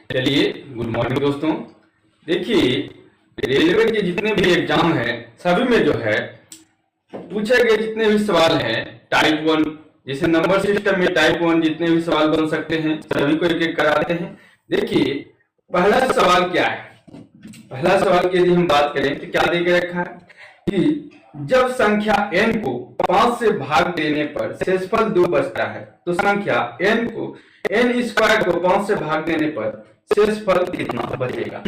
चलिए, good morning दोस्तों। देखिए, रेलवे के जितने भी एग्जाम हैं सभी में जो है पूछे गए जितने भी सवाल हैं टाइप 1, जैसे नंबर सिस्टम में टाइप 1 जितने भी सवाल बन सकते हैं सभी को एक एक कराते हैं। देखिए, पहला सवाल क्या है। पहला सवाल की यदि हम बात करें तो क्या दे के रखा है कि जब संख्या n को 5 से भाग देने पर शेषफल 2 बचता है तो संख्या n को n स्क्वायर को 5 से भाग देने पर शेषफल कितना बचेगा।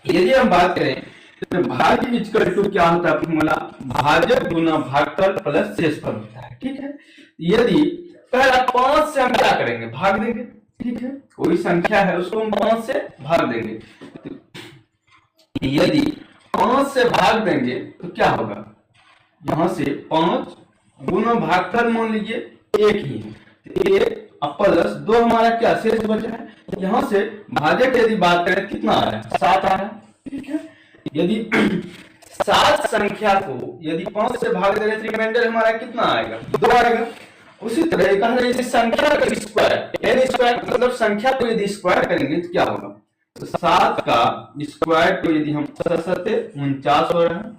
यदि हम बात करें तो भाज्य इक्वल टू क्या होता है, फॉर्मूला भाजक गुना भागफल प्लस शेषफल होता है। ठीक है, यदि पहला 5 से हम क्या करेंगे, भाग देंगे। ठीक है, कोई संख्या है उसको हम 5 से भाग देंगे। यदि 5 से भाग देंगे तो क्या होगा, यहां से 5 गुना भागफल मान लीजिए 1 ही है, 1 प्लस 2 हमारा क्या शेष बचा है। यहां से भाजक यदि बात करें कितना आ रहा है, 7 आ रहा है। ठीक है, यदि 7 संख्या को यदि 5 से भाग दे रहे तो रिमाइंडर हमारा कितना आएगा, 2 आएगा। उसी तरह कहा यदि संख्या का स्क्वायर n स्क्वायर मतलब संख्या को यदि स्क्वायर करेंगे तो क्या होगा, तो 7 का स्क्वायर को यदि हम 49 हो रहा है,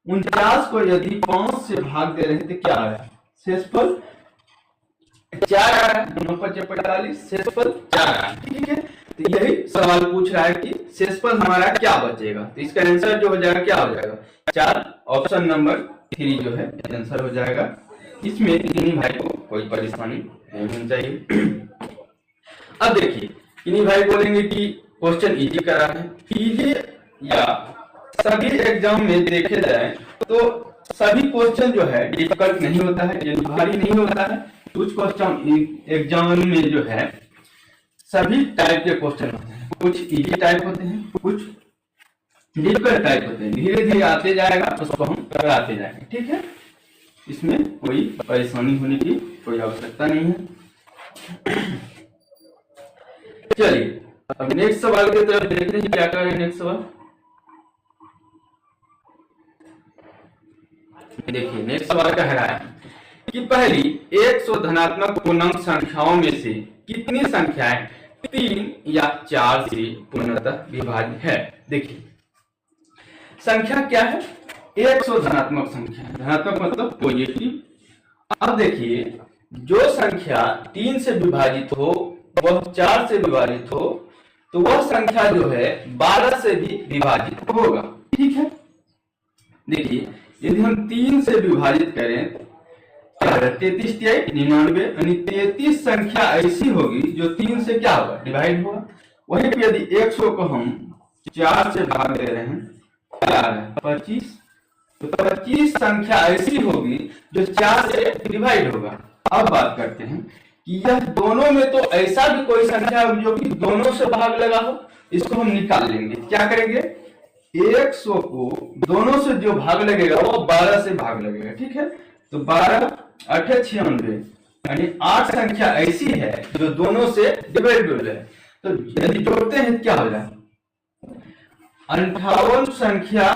49 को यदि 5 से भाग दे रहे हैं तो क्या आ रहा है, शेषफल 4 आ रहा है, 9 × 45 शेषफल 4 आ रहा है। ठीक है, तो यही सवाल पूछ रहा है कि शेषफल हमारा क्या बचेगा। तो इसका आंसर जो हो जाएगा क्या हो जाएगा, 4, ऑप्शन नंबर 3 जो है आंसर हो जाएगा। इसमें किन्हीं भाई को कोई परेशानी नहीं होनी चाहिए। अब देखिए, किन्हीं भाई बोलेंगे कि क्वेश्चन इजी करा है। इजी या सभी एग्जाम में देखे जाए तो सभी क्वेश्चन जो है डिफिकल्ट नहीं होता है, यानी भारी नहीं होता है। कुछ क्वेश्चन एग्जाम में जो है सभी टाइप के क्वेश्चन होते हैं, कुछ इजी टाइप होते हैं, कुछ डिफिकल्ट टाइप होते हैं। धीरे धीरे आते जाएगा, उसको हम कराते जाएंगे। ठीक है, इसमें कोई परेशानी होने की कोई आवश्यकता नहीं है। चलिए, अब नेक्स्ट सवाल की तरफ देखते हैं क्या कर रहे हैं। नेक्स्ट सवाल देखिए, नेक्स्ट सवाल कह रहा है कि पहली 100 धनात्मक पूर्णांक संख्याओं में से कितनी संख्याएं 3 या 4 से पूर्णतः विभाज्य है। देखिए, संख्या क्या है, 100 धनात्मक संख्या, धनात्मक मतलब पॉजिटिव। अब देखिए, जो संख्या 3 से विभाजित हो वह 4 से विभाजित हो तो वह संख्या जो है 12 से भी विभाजित होगा। ठीक है, देखिए यदि हम 3 से विभाजित करें 33 99, यानी 33 संख्या ऐसी होगी जो 3 से क्या होगा, डिवाइड होगा। वहीं पे यदि 100 को हम 4 से भाग दे रहे हैं, क्या है 25, तो 25 संख्या ऐसी होगी जो 4 से डिवाइड होगा। अब बात करते हैं कि यह दोनों में तो ऐसा भी कोई संख्या जो कि दोनों से भाग लगा हो, इसको हम निकाल लेंगे। क्या करेंगे, 100 को दोनों से जो भाग लगेगा वो 12 से भाग लगेगा। ठीक है, तो 12 8 96, यानी 8 संख्या ऐसी है जो दोनों से डिवाइडेबल है। तो यदि जोड़ते हैं क्या हो जाए, 58 संख्या,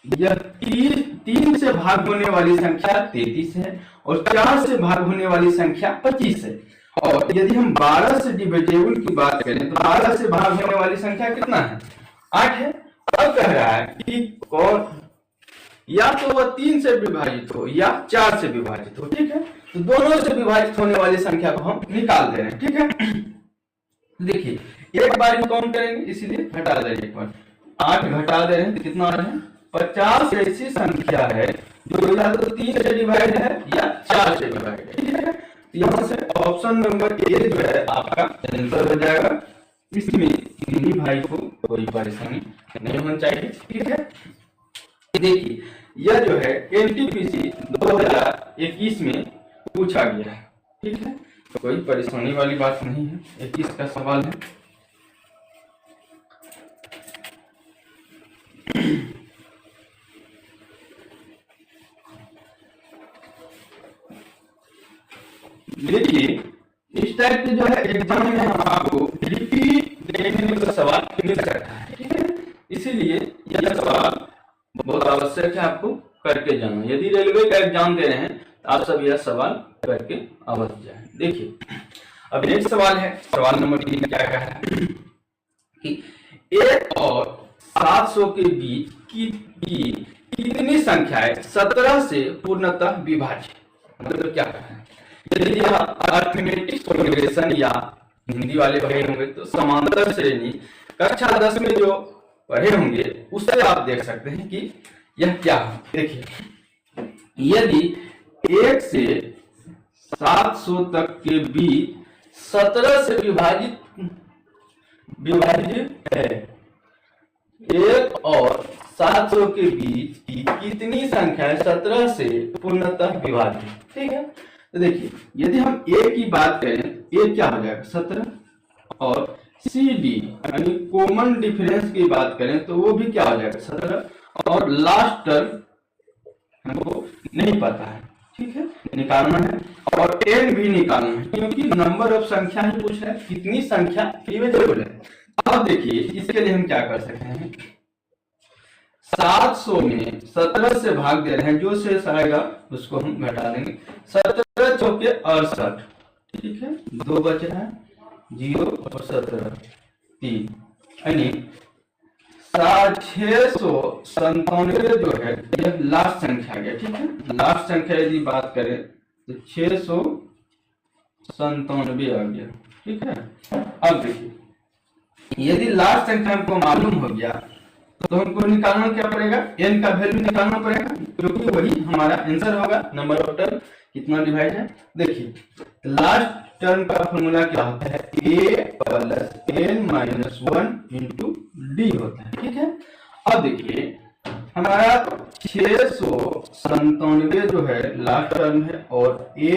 यह 3 से भाग होने वाली संख्या 33 है और 4 से भाग होने वाली संख्या 25 है। और यदि हम 12 से डिविजिबल की बात करें तो 12 से भाग होने वाली संख्या कितना है, 8 है। अब कह रहा है कि कौन या तो वह 3 से विभाजित हो या 4 से विभाजित हो। ठीक है, तो दोनों से विभाजित होने वाली संख्या को हम निकाल दे रहे हैं। ठीक है, देखिए एक बार हम काउंट करेंगे, इसीलिए घटा दे रहे हैं, एक बार 8 घटा दे रहे हैं तो कितना आ रहा है, 50 ऐसी संख्या है जो या तो 3 से डिवाइड है या 4 से डिवाइड है। ठीक है, यहाँ से ऑप्शन नंबर ए जो है आपका आंसर हो जाएगा। इसमें किन्हीं भाई को कोई परेशानी नहीं होनी चाहिए। ठीक है, देखिए यह जो है एनटीपीसी 2021 में पूछा गया है। ठीक है, तो कोई परेशानी वाली बात नहीं है, 21 का सवाल है। देखिए, इस टाइप के जो है एग्जाम में हम आपको रिपीट देखने का सवाल मिल सकता है। ठीक है, इसीलिए यह सवाल बहुत आवश्यक है आपको करके जाना। यदि रेलवे का एग्जाम दे रहे हैं तो आप सब यह सवाल करके अवश्य जाए। देखिए, अब नेक्स्ट सवाल है, सवाल नंबर 3 क्या है, 1 और 700 के बीच की कितनी संख्याएं 17 से पूर्णतः विभाज्य, मतलब क्या कहना है। यदि आप अर्थमेटिक प्रोग्रेशन या हिंदी वाले पढ़े होंगे तो समांतर श्रेणी कक्षा 10 में जो पढ़े होंगे उससे आप देख सकते हैं कि यह क्या है। देखिए, यदि 1 से 700 तक के बीच 17 से विभाजित है, 1 और 700 के बीच की कितनी संख्या 17 से पूर्णतः विभाजित, ठीक है। तो देखिए, यदि हम ए की बात करें, ए क्या हो जाएगा 17, और सी डी यानी कॉमन डिफरेंस की बात करें तो वो भी क्या हो जाएगा 17, और लास्ट टर्म हमको नहीं पता है, ठीक है, निकालना है, और एन भी निकालना है क्योंकि नंबर ऑफ संख्या ही पूछ रहा है, कितनी संख्या डिविजिबल है। अब देखिए, इसके लिए हम क्या कर सकते हैं, 700 में 17 से भाग दे रहे हैं, जो शेष आएगा उसको हम घटा देंगे, 17 चौके 68, ठीक है, 2 बच रहा है, 0 और 17 3, यानी 697 जो है यह लास्ट संख्या आ गया, ठीक है। लास्ट संख्या यदि बात करें तो 697 आ गया, ठीक है। अब देखिए, यदि लास्ट संख्या हमको मालूम हो गया तो हमको निकालना क्या पड़ेगा, n का वैल्यू निकालना पड़ेगा क्योंकि वही हमारा आंसर होगा, नंबर ऑफ टर्म कितना डिवाइड है। देखिए, लास्ट टर्म का फॉर्मूला क्या होता है, a plus n minus 1 into D होता है, ठीक है। अब देखिए, हमारा 697 जो है लास्ट टर्म है और a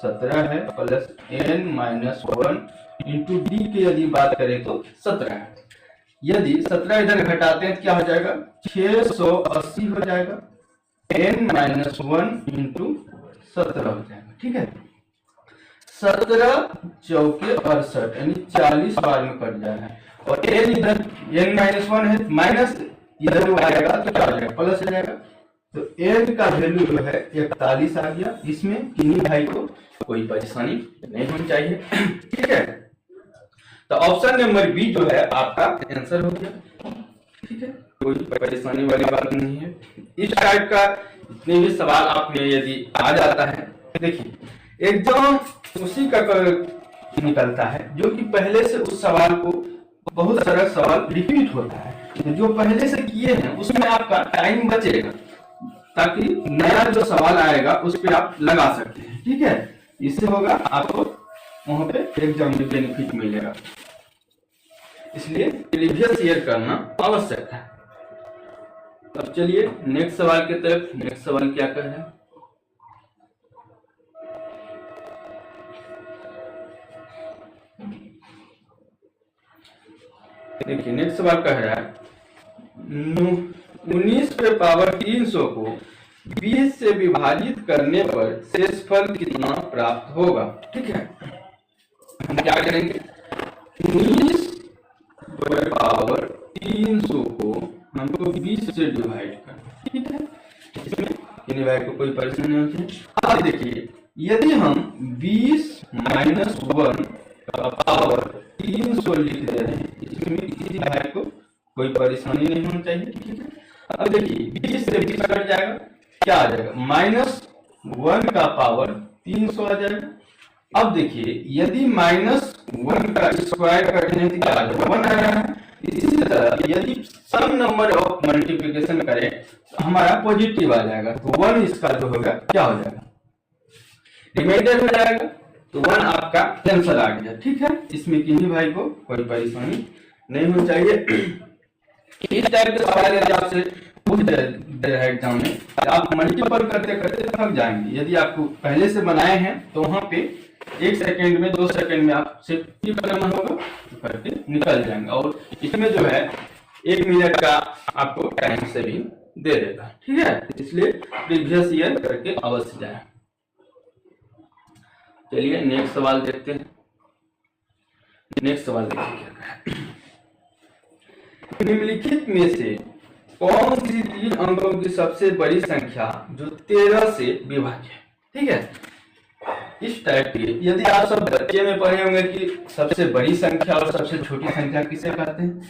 17 है plus n minus 1 into D की यदि बात करें तो 17 है। यदि 17 इधर घटाते हैं तो क्या हो जाएगा, 680 हो जाएगा, n माइनस 1 इंटू 17 हो जाएगा, ठीक है। 17 चौके 68 यानी 40 बार में कट जा रहा है, और n इधर n माइनस 1 है, माइनस इधर वो आएगा तो क्या हो जाएगा, प्लस हो जाएगा। तो n का वैल्यू जो है 41 आ गया। इसमें किन्हीं भाई को कोई परेशानी नहीं होनी चाहिए, ठीक है। तो ऑप्शन नंबर बी जो है आपका आंसर हो गया, ठीक है, कोई परेशानी वाली बात नहीं है। इस टाइप का जितने भी सवाल आप में यदि आ जाता है, देखिए एग्जाम उसी का निकलता है जो कि पहले से उस सवाल को बहुत सारा सवाल रिपीट होता है, तो जो पहले से किए हैं उसमें आपका टाइम बचेगा ताकि नया जो सवाल आएगा उस पर आप लगा सकते हैं, ठीक है। इससे होगा आपको वहां पे एग्जाम में बेनिफिट मिलेगा, इसलिए प्रीवियस ईयर करना आवश्यक है। अब चलिए नेक्स्ट सवाल की तरफ। नेक्स्ट सवाल क्या कह रहा है, देखिए नेक्स्ट सवाल कह रहा है 19 पे पावर 300 को 20 से विभाजित करने पर शेषफल कितना प्राप्त होगा, ठीक है। हम क्या करेंगे, 19 पे पावर 300 को हमको 20 से डिवाइड करना, ठीक है। इसमें किन्हीं भाई को कोई परेशानी नहीं होती। अब देखिए, यदि हम 20 माइनस 1 का पावर 300 लिख दे रहे हैं, इसमें किसी भाई को कोई परेशानी नहीं होनी चाहिए, ठीक है। अब देखिए 20 से 20 कट जाएगा, क्या आ जाएगा, माइनस 1 का पावर 300 आ जाएगा। अब देखिए, यदि माइनस 1 का स्क्वायर करने से क्या आ जाएगा, 1 आ रहा है। इसी तरह यदि सम नंबर ऑफ मल्टीप्लिकेशन करें तो हमारा पॉजिटिव आ जाएगा, तो 1 इसका जो होगा क्या हो जाएगा, रिमाइंडर हो जाएगा, तो 1 आपका आंसर आ गया, ठीक है। इसमें किन्हीं भाई को कोई परेशानी नहीं होनी चाहिए। इस टाइप के सवाल यदि आपसे पूछ दे रहा है एग्जाम में, आप मल्टीपल करते करते थक जाएंगे। यदि आपको पहले से बनाए हैं तो वहां पे 1 सेकेंड में 2 सेकेंड में आप सिर्फ टिक करना होगा तो करके निकल जाएंगे, और इसमें जो है 1 मिनट का आपको टाइम से भी दे देगा, ठीक है। इसलिए प्रीवियस ईयर करके अवश्य जाए। चलिए नेक्स्ट सवाल देखते हैं। नेक्स्ट सवाल देखिए क्या कहा है, निम्नलिखित में से कौन सी 3 अंकों की सबसे बड़ी संख्या जो 13 से विभाज्य है, ठीक है। इस टाइप की यदि आप सब बच्चे में पढ़े होंगे कि सबसे बड़ी संख्या और सबसे छोटी संख्या किसे कहते हैं,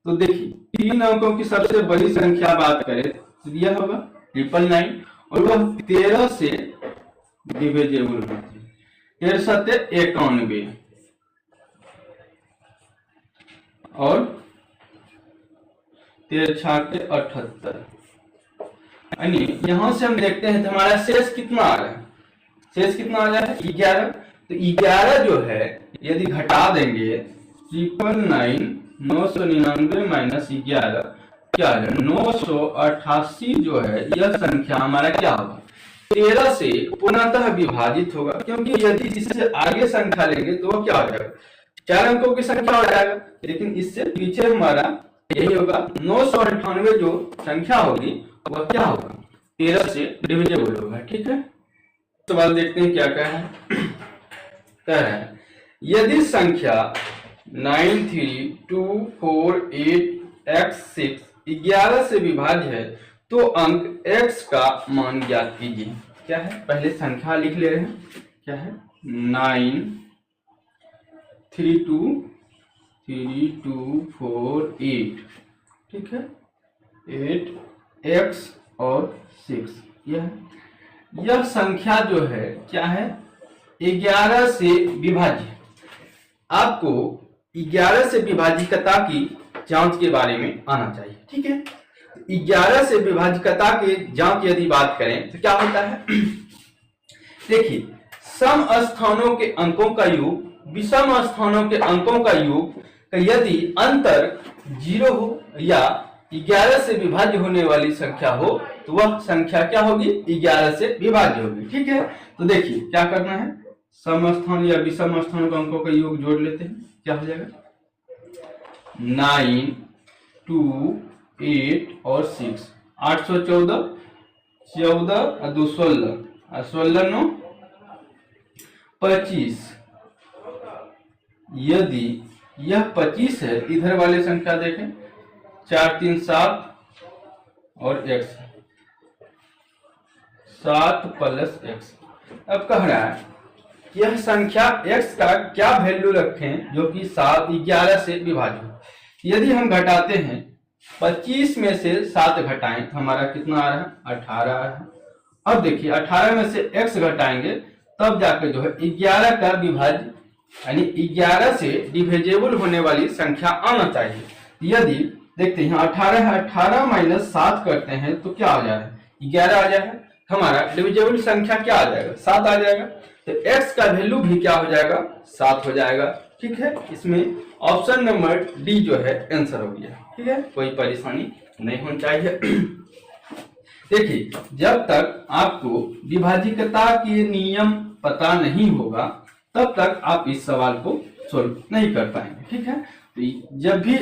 तो देखिए 3 अंकों की सबसे बड़ी संख्या बात करें तो यह होगा 999 और वह 13 से डिविजिबल होती है। 13 सत्ते 91 और 13 छाके 78। यानी यहां से हम देखते हैं तो हमारा शेष कितना आ रहा है, शेष कितना आ रहा है 11। तो 11 जो है यदि घटा देंगे 999 माइनस 11 क्या है 988 जो है यह संख्या हमारा क्या होगा 13 से पूर्णतः विभाजित होगा, क्योंकि यदि इससे आगे संख्या लेंगे तो वो क्या हो जाएगा 4 अंकों की संख्या हो जाएगा, लेकिन इससे पीछे हमारा यही होगा 998 जो संख्या होगी वह क्या होगा 13 से डिविजिबल होगा। ठीक है, सवाल देखते हैं क्या कह रहा है यदि संख्या 93248x6 11 से विभाज्य है तो अंक x का मान ज्ञात कीजिए। क्या है, पहले संख्या लिख ले रहे हैं, क्या है 9323248, ठीक है 8x और 6 यह संख्या जो है क्या है 11 से विभाज्य। आपको 11 से विभाज्यता की जांच के बारे में आना चाहिए। ठीक है, 11 से विभाज्यता की जांच यदि बात करें तो क्या होता है देखिए सम स्थानों के अंकों का योग विषम स्थानों के अंकों का योग यदि अंतर 0 हो या 11 से विभाज्य होने वाली संख्या हो तो वह संख्या क्या होगी 11 से विभाज्य होगी। ठीक है, तो देखिए क्या करना है समस्थान या विषम स्थान के अंकों का योग जोड़ लेते हैं। क्या हो जाएगा 9 2 8 और 6 814 14 और 2 16 और 16 9 25। यदि यह 25 है इधर वाले संख्या देखें 4 3 7 और x 7 प्लस x। अब कह रहा है यह संख्या x का क्या वैल्यू रखें जो कि 11 से विभाज्य हो। यदि हम घटाते हैं 25 में से 7 घटाएं तो हमारा कितना आ रहा है 18 है। अब देखिए 18 में से x घटाएंगे तब जाकर जो है 11 का विभाज्य यानी 11 से डिविजिबल होने वाली संख्या आना चाहिए। यदि देखते हैं 18 है 18 माइनस 7 करते हैं तो क्या आ जाएगा 11 आ जाएगा, हमारा डिविजिबल संख्या क्या आ जाएगा 7 आ जाएगा। तो x का वैल्यू भी क्या हो जाएगा 7 हो जाएगा। ठीक है, इसमें ऑप्शन नंबर डी जो है आंसर हो गया। ठीक है, कोई परेशानी नहीं होनी चाहिए। देखिए जब तक आपको विभाज्यता के नियम पता नहीं होगा तब तक आप इस सवाल को सोल्व नहीं कर पाएंगे। ठीक है, तो जब भी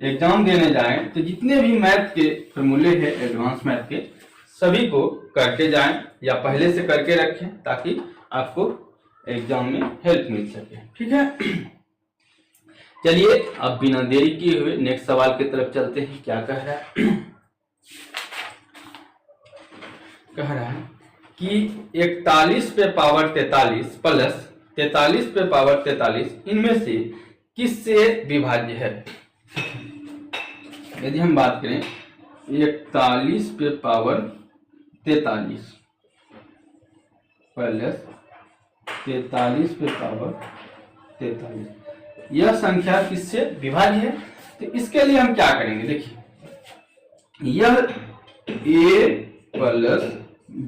एग्जाम देने जाएं तो जितने भी मैथ के फॉर्मूले हैं एडवांस मैथ के सभी को करके जाएं या पहले से करके रखें ताकि आपको एग्जाम में हेल्प मिल सके। ठीक है, चलिए अब बिना देरी किए हुए नेक्स्ट सवाल की तरफ चलते हैं। क्या कह रहा है कह रहा है कि 41 पे पावर 43 प्लस 43 पे पावर 43 इनमें से किससे विभाज्य है। यदि हम बात करें 41 पे पावर 43 प्लस 43 पे पावर 43 यह संख्या किससे विभाज्य है। तो इसके लिए हम क्या करेंगे देखिए यह a plus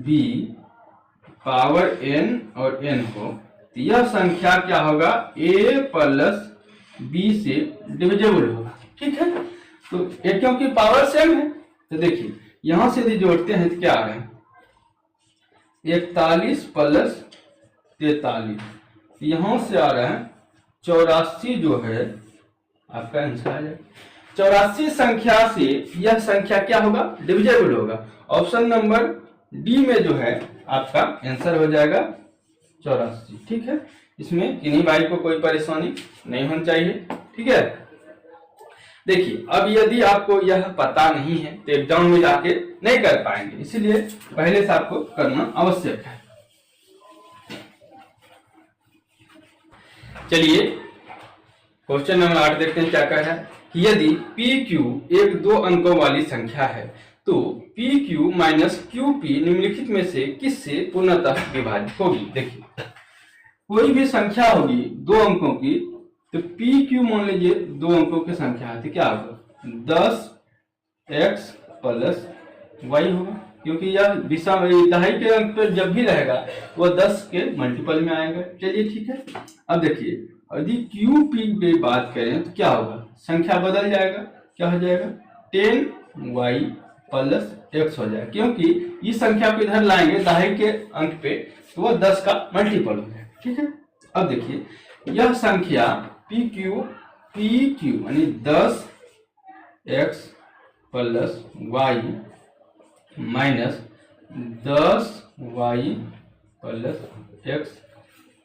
B power n और n हो तो यह संख्या क्या होगा a प्लस बी से डिविजिबल होगा। ठीक है, तो ये क्योंकि पावर सेम है तो देखिए यहां से यदि जोड़ते हैं तो क्या आ रहा है 41 प्लस 43 यहां से आ रहा है 84 जो है आपका आंसर आ जाएगा। 84 संख्या से यह संख्या क्या होगा डिविजिबल होगा। ऑप्शन नंबर डी में जो है आपका आंसर हो जाएगा 84। ठीक है, इसमें किन्हीं भाई को कोई परेशानी नहीं होनी चाहिए। ठीक है, देखिए अब यदि आपको यह पता नहीं है तो एग्जाम में जाके नहीं कर पाएंगे, इसीलिए पहले से आपको करना आवश्यक है। चलिए क्वेश्चन नंबर 8 देखते हैं क्या कह रहा है कि यदि पी क्यू एक 2 अंकों वाली संख्या है तो P Q minus Q P निम्नलिखित में से किससे पूर्णतः विभाजित होगी। देखिए कोई भी संख्या होगी 2 अंकों की तो पी क्यू मान लीजिए 2 अंकों की संख्या है तो क्या होगा 10x प्लस वाई होगा, क्योंकि यह दिशा दहाई के अंक पर जब भी रहेगा वह 10 के मल्टीपल में आएगा। चलिए ठीक है। अब देखिए यदि क्यू पी की बात करें तो क्या होगा, संख्या बदल जाएगा, क्या हो जाएगा 10y प्लस x हो जाएगा, क्योंकि इस संख्या को इधर लाएंगे दहाई के अंक पे तो वह 10 का मल्टीपल हो जाएगा। ठीक है। अब देखिए यह संख्या पी क्यू यानी 10x plus Y minus 10y plus x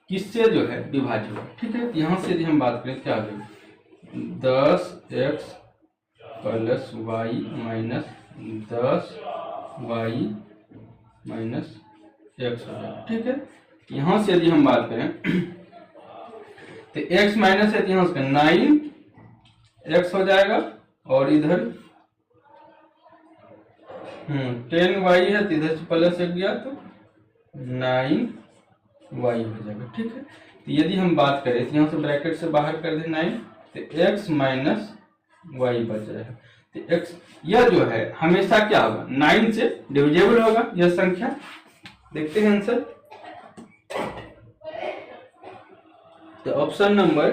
किससे जो है विभाज्य होगा। ठीक है। यहाँ से यदि हम बात करें क्या हो जाएगा 10x plus Y minus 10y minus x हो जाएगा। ठीक है। यहाँ से यदि हम बात करें तो x माइनस है तो यहाँ से 9x हो जाएगा और इधर 10y है तो इधर से प्लस 1 गया तो 9y हो जाएगा। ठीक है। तो यदि हम बात करें तो यहाँ से ब्रैकेट से बाहर कर दें 9 तो x माइनस वाई बच जाएगा। तो x यह जो है हमेशा क्या होगा 9 से डिविजिबल होगा यह संख्या। देखते हैं आंसर। तो ऑप्शन नंबर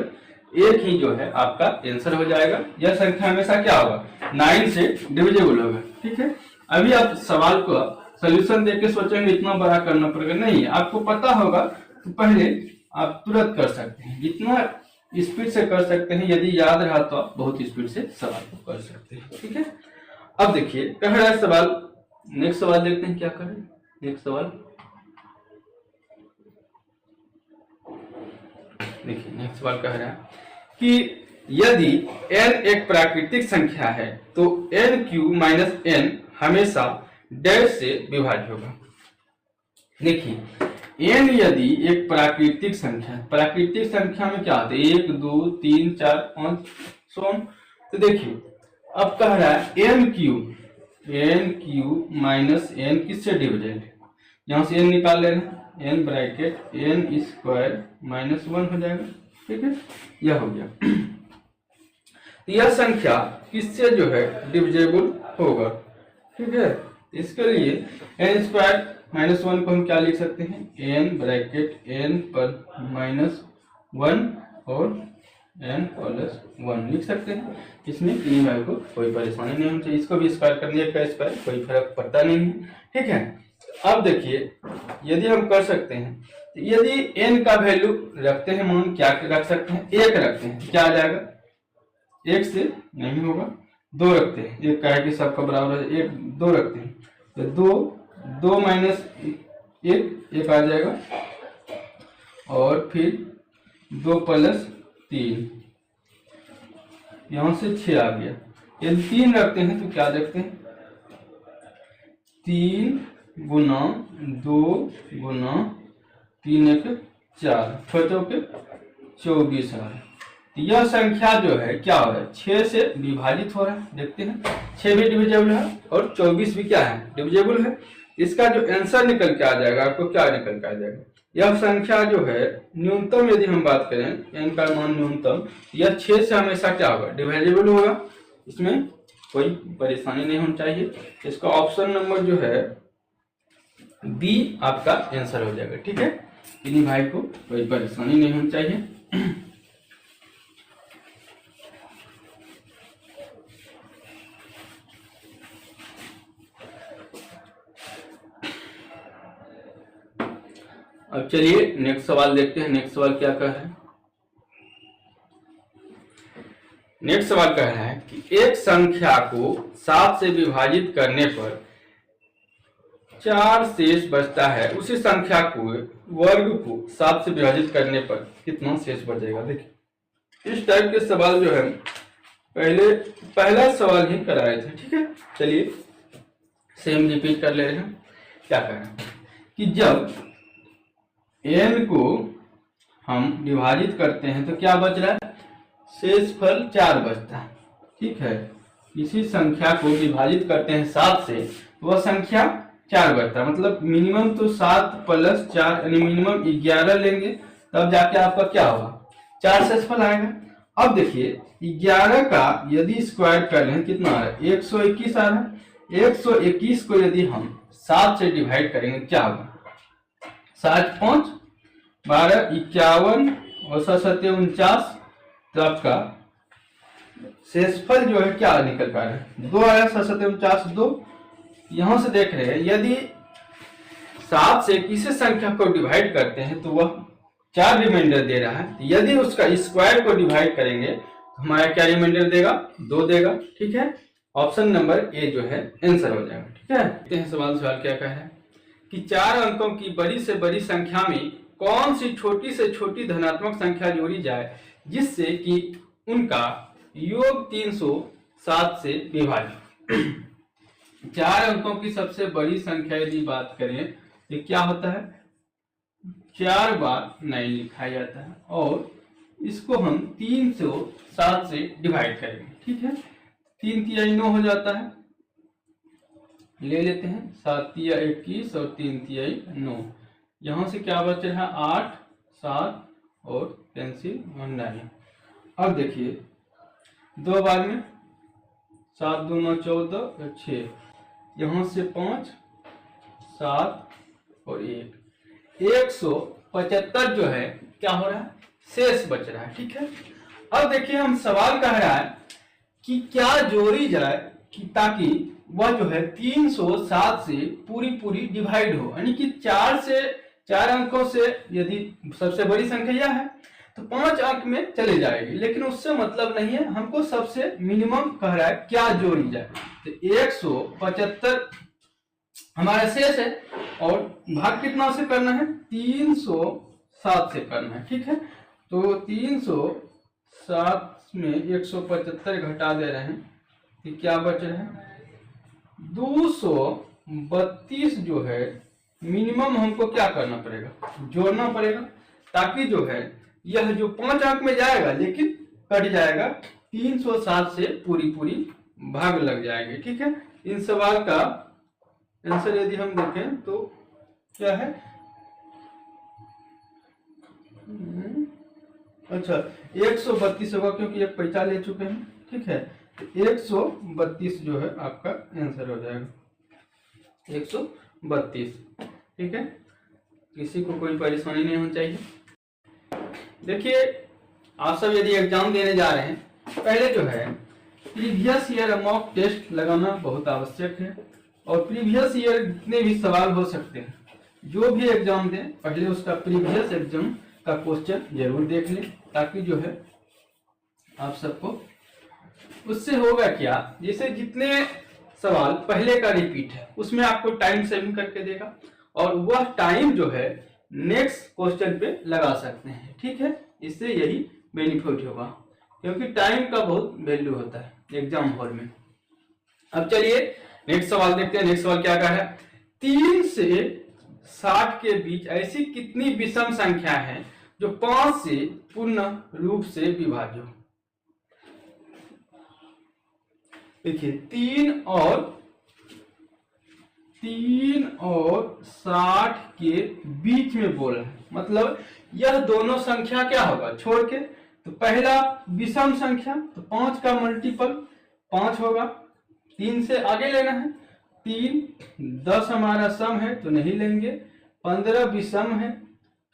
1 ही जो है आपका आंसर हो जाएगा। यह संख्या हमेशा क्या होगा 9 से डिविजिबल होगा। ठीक है। अभी आप सवाल को सॉल्यूशन देख के सोचेंगे इतना बड़ा करना पड़ेगा, नहीं आपको पता होगा तो पहले आप तुरंत कर सकते हैं, जितना स्पीड से कर सकते हैं। यदि याद रहा तो आप बहुत स्पीड से सवाल को कर सकते हैं। ठीक है। अब देखिए कह रहा है सवाल, नेक्स्ट सवाल देखते हैं क्या करें। नेक्स्ट सवाल देखिए, नेक्स्ट सवाल कह रहा है कि यदि n एक प्राकृतिक संख्या है तो n क्यू माइनस n हमेशा डैश से विभाज्य होगा। देखिए n यदि एक प्राकृतिक संख्या है, प्राकृतिक संख्या में क्या होता है 1 2 3 4 5 सो। तो देखिए अब कह रहा है n क्यू माइनस n किससे डिविजिबल है, यहाँ से n निकाल लेना n bracket n square minus 1 हो जाएगा। ठीक है। यह हो गया। यह संख्या किससे जो है डिविजिबल होगा। ठीक है। इसके लिए n स्क्वायर माइनस 1 को हम क्या लिख सकते हैं n ब्रैकेट n पर माइनस 1 और n प्लस 1 लिख सकते हैं। इसमें तीन भाई को कोई परेशानी नहीं होनी चाहिए, इसको भी स्क्वायर करने का स्क्वायर कोई फर्क पड़ता नहीं है। ठीक है। अब देखिए यदि हम कर सकते हैं तो यदि n का वैल्यू रखते हैं मान क्या रख सकते हैं 1 रखते हैं, क्या आ जाएगा 1 से नहीं होगा 2 रखते हैं, एक कहे कि सबका बराबर है 1 2 रखते हैं तो 2 माइनस 1 आ जाएगा और फिर 2 प्लस 3 यहाँ से 6 आ गया। यदि 3 रखते हैं तो क्या देखते हैं 3 गुना 2 गुना 3 1 4 छोटों के 24 आ रहा है। यह संख्या जो है क्या हो रहा है 6 से विभाजित हो रहा है। देखते हैं 6 भी डिविजिबल है और 24 भी क्या है डिविजिबल है। इसका जो आंसर निकल के आ जाएगा आपको क्या निकल के आ जाएगा, यह संख्या जो है न्यूनतम यदि हम बात करें n का मान न्यूनतम, यह 6 से हमेशा क्या होगा डिविजिबल होगा। इसमें कोई परेशानी नहीं होनी चाहिए। इसका ऑप्शन नंबर जो है बी आपका आंसर हो जाएगा। ठीक है। इन्हीं भाई को कोई परेशानी नहीं होनी चाहिए। अब चलिए नेक्स्ट सवाल देखते हैं। नेक्स्ट सवाल क्या कह रहा है। नेक्स्ट सवाल कह रहा है कि एक संख्या को 7 से विभाजित करने पर 4 शेष बचता है, उसी संख्या को वर्ग को 7 से विभाजित करने पर कितना शेष बचेगा। देखिए इस टाइप के सवाल जो है पहला सवाल ही कराए थे। ठीक है। चलिए सेम रिपीट कर ले रहे हैं। क्या कह रहे हैं कि जब n को हम विभाजित करते हैं तो क्या बच रहा है शेषफल 4 बचता है। ठीक है, किसी संख्या को विभाजित करते हैं 7 से तो वह संख्या 4 बचता है। मतलब मिनिमम तो 7 प्लस 4 यानी मिनिमम 11 लेंगे, तब जाके आपका क्या होगा 4 शेषफल आएगा। अब देखिए 11 का यदि स्क्वायर कर लें कितना आ रहा है 121 आ रहा है। 121 को यदि हम 7 से डिवाइड करेंगे क्या होगा 7 5 12 51 और 7 7 49, तो आपका शेषफल जो है क्या निकल पा रहा है 2 आया। 7 7 49 2। यहां से देख रहे हैं यदि 7 से किसी संख्या को डिवाइड करते हैं तो वह 4 रिमाइंडर दे रहा है। यदि उसका स्क्वायर को डिवाइड करेंगे तो हमारा क्या रिमाइंडर देगा 2 देगा। ठीक है, ऑप्शन नंबर ए जो है आंसर हो जाएगा। ठीक है, देखते हैं सवाल क्या कह रहा है कि 4 अंकों की बड़ी से बड़ी संख्या में कौन सी छोटी से छोटी धनात्मक संख्या जोड़ी जाए जिससे कि उनका योग 307 से विभाजित। 4 अंकों की सबसे बड़ी संख्या यदि बात करें तो क्या होता है 4 बार 9 लिखा जाता है और इसको हम 307 से डिवाइड करेंगे। ठीक है, 3 तिहाई 9 हो जाता है, ले लेते हैं 7 तिया 21 और 3 तिहाई 9। यहां से क्या बच रहा है 8 7 और पेंसिल 9। अब देखिए 2 बार में 7 2 9 14 और 6, यहां से 5 7 और 1 175 जो है क्या हो रहा है शेष बच रहा है। ठीक है, अब देखिए हम सवाल कह रहा है कि क्या जोड़ी जाए कि ताकि वह जो है 307 से पूरी डिवाइड हो, यानी कि 4 अंकों से यदि सबसे बड़ी संख्या यह है तो 5 अंक में चले जाएगी, लेकिन उससे मतलब नहीं है, हमको सबसे मिनिमम कह रहा है क्या जोड़ी जाए। तो 175 हमारा शेष है और भाग कितना से करना है 307 से करना है। ठीक है, तो 307 में 175 घटा दे रहे हैं तो क्या बच रहा है 232 जो है मिनिमम हमको क्या करना पड़ेगा जोड़ना पड़ेगा, ताकि जो है यह जो 5 अंक में जाएगा लेकिन कट जाएगा 307 से पूरी भाग लग जाएगी। ठीक है, इन सवाल का आंसर यदि हम देखें तो क्या है अच्छा 132 होगा क्योंकि एक पैसा ले चुके हैं। ठीक है, 132 जो है आपका आंसर हो जाएगा 132। ठीक है, किसी को कोई परेशानी नहीं होनी चाहिए। देखिए आप सब यदि एग्जाम देने जा रहे हैं पहले जो है प्रीवियस ईयर मॉक टेस्ट लगाना बहुत आवश्यक है और प्रीवियस ईयर जितने भी सवाल हो सकते हैं जो भी एग्जाम दें पहले उसका प्रीवियस एग्जाम का क्वेश्चन जरूर देख लें, ताकि जो है आप सबको उससे होगा क्या जैसे जितने सवाल पहले का रिपीट है उसमें आपको टाइम सेविंग करके देगा और वह टाइम जो है नेक्स्ट क्वेश्चन पे लगा सकते हैं। ठीक है, इससे यही बेनिफिट होगा क्योंकि टाइम का बहुत वैल्यू होता है एग्जाम हॉल में। अब चलिए नेक्स्ट सवाल देखते हैं। नेक्स्ट सवाल क्या कहा है 3 से 60 के बीच ऐसी कितनी विषम संख्या है जो 5 से पूर्ण रूप से विभाज्य हो। देखिए 3 और 60 के बीच में बोल रहे हैं, मतलब यह दोनों संख्या क्या होगा छोड़ के, तो पहला विषम संख्या तो 5 का मल्टीपल 5 होगा, 3 से आगे लेना है 3 10 हमारा सम है तो नहीं लेंगे, 15 विषम है,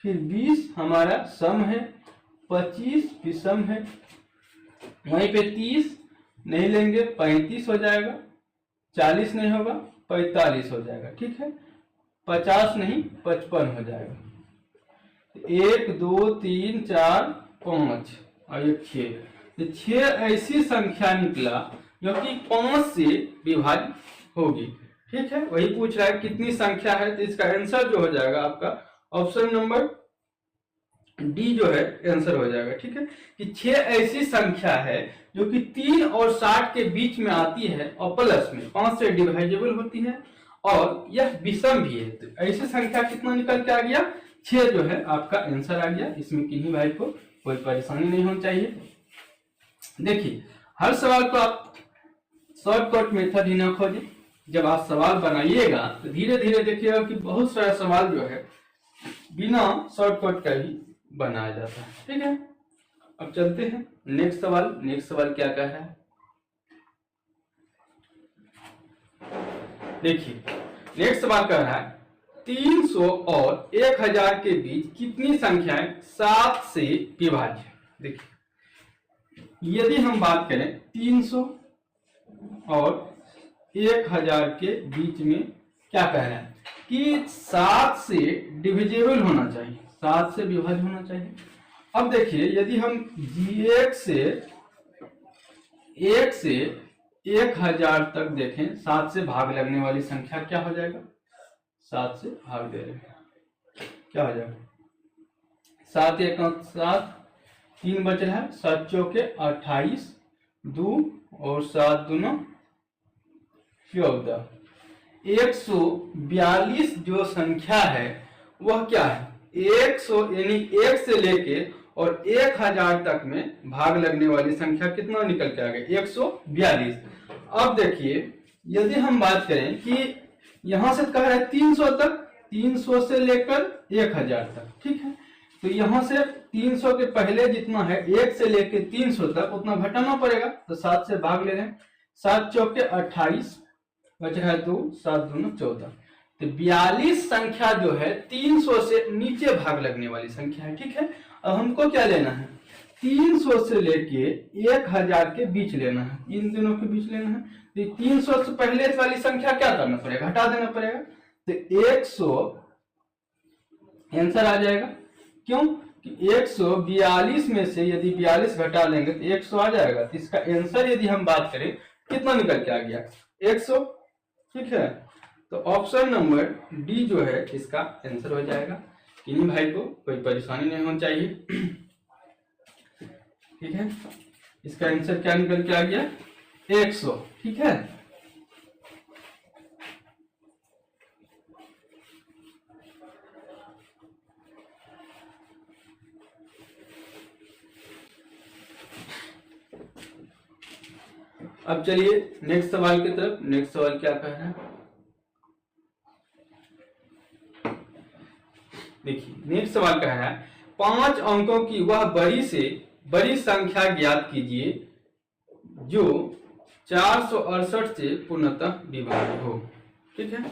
फिर 20 हमारा सम है, 25 विषम है, वहीं पे 30 नहीं लेंगे 35 हो जाएगा, 40 नहीं होगा 45 हो जाएगा। ठीक है, 50 नहीं 55 हो जाएगा। 1 2 3 4 5 और 6, तो 6 ऐसी संख्या निकला जो कि 5 से विभाजित होगी। ठीक है, वही पूछ रहा है कितनी संख्या है, तो इसका आंसर जो हो जाएगा आपका ऑप्शन नंबर डी जो है आंसर हो जाएगा। ठीक है, कि 6 ऐसी संख्या है जो कि 3 और 60 के बीच में आती है और प्लस में 5 से डिवाइजेबल होती है और यह विषम भी है। तो ऐसी संख्या कितना निकल के आ गया 6 जो है आपका आंसर आ गया। इसमें किन्हीं भाई को कोई परेशानी नहीं होनी चाहिए। देखिए हर सवाल को आप शॉर्टकट मेथड ही ना खोजें। जब आप सवाल बनाइएगा तो धीरे धीरे देखिएगा कि बहुत सारा सवाल जो है बिना शॉर्टकट का ही बनाया जाता है। ठीक है, अब चलते हैं नेक्स्ट सवाल। नेक्स्ट सवाल क्या कह रहा है, देखिए नेक्स्ट सवाल कह रहा है 300 और 1000 के बीच कितनी संख्याएं 7 से विभाज्य। देखिए यदि हम बात करें 300 और 1000 के बीच में क्या कह रहा है कि 7 से डिविजिबल होना चाहिए, 7 से विभाज्य होना चाहिए। अब देखिए यदि हम G1 से 1 से 1000 तक देखें, 7 से भाग लगने वाली संख्या क्या हो जाएगा, 7 से भाग दे रहे हैं क्या हो जाएगा, 7 1 7, 3 बच रहा है, 7 चौके 28, 2 और 7 दूना 14। 142 जो संख्या है वह क्या है 100, यानी 1 से लेके और 1000 तक में भाग लगने वाली संख्या कितना निकल के आ गया 142। अब देखिए यदि हम बात करें कि यहां से कह रहा है 300 तक, 300 से लेकर 1000 तक, ठीक है, तो यहां से 300 के पहले जितना है 1 से लेकर 300 तक उतना घटाना पड़ेगा, तो 7 से भाग ले रहे हैं, 7 चौके 28 बच रहा है 2, 7 दूना 14। तो 42 संख्या जो है 300 से नीचे भाग लगने वाली संख्या है। ठीक है, अब हमको क्या लेना है 300 से लेके 1000 के बीच लेना है, इन दोनों के बीच लेना है। तो 300 से पहले वाली संख्या क्या करना पड़ेगा, घटा देना पड़ेगा, तो 100 आंसर आ जाएगा। क्यों कि 142 में से यदि 42 घटा लेंगे तो 100 आ जाएगा। तो इसका आंसर यदि हम बात करें कितना निकल के आ गया 100। ठीक है, तो ऑप्शन नंबर डी जो है इसका आंसर हो जाएगा। इन्हीं भाई को कोई परेशानी नहीं होनी चाहिए। ठीक है, इसका आंसर क्या निकल के आ गया 100। ठीक है, अब चलिए नेक्स्ट सवाल की तरफ। नेक्स्ट सवाल क्या कह रहा है, देखिए नेक्स्ट सवाल कह रहा है 5 अंकों की वह बड़ी से बड़ी संख्या ज्ञात कीजिए जो 468 से पूर्णतः विभाज्य हो। ठीक है,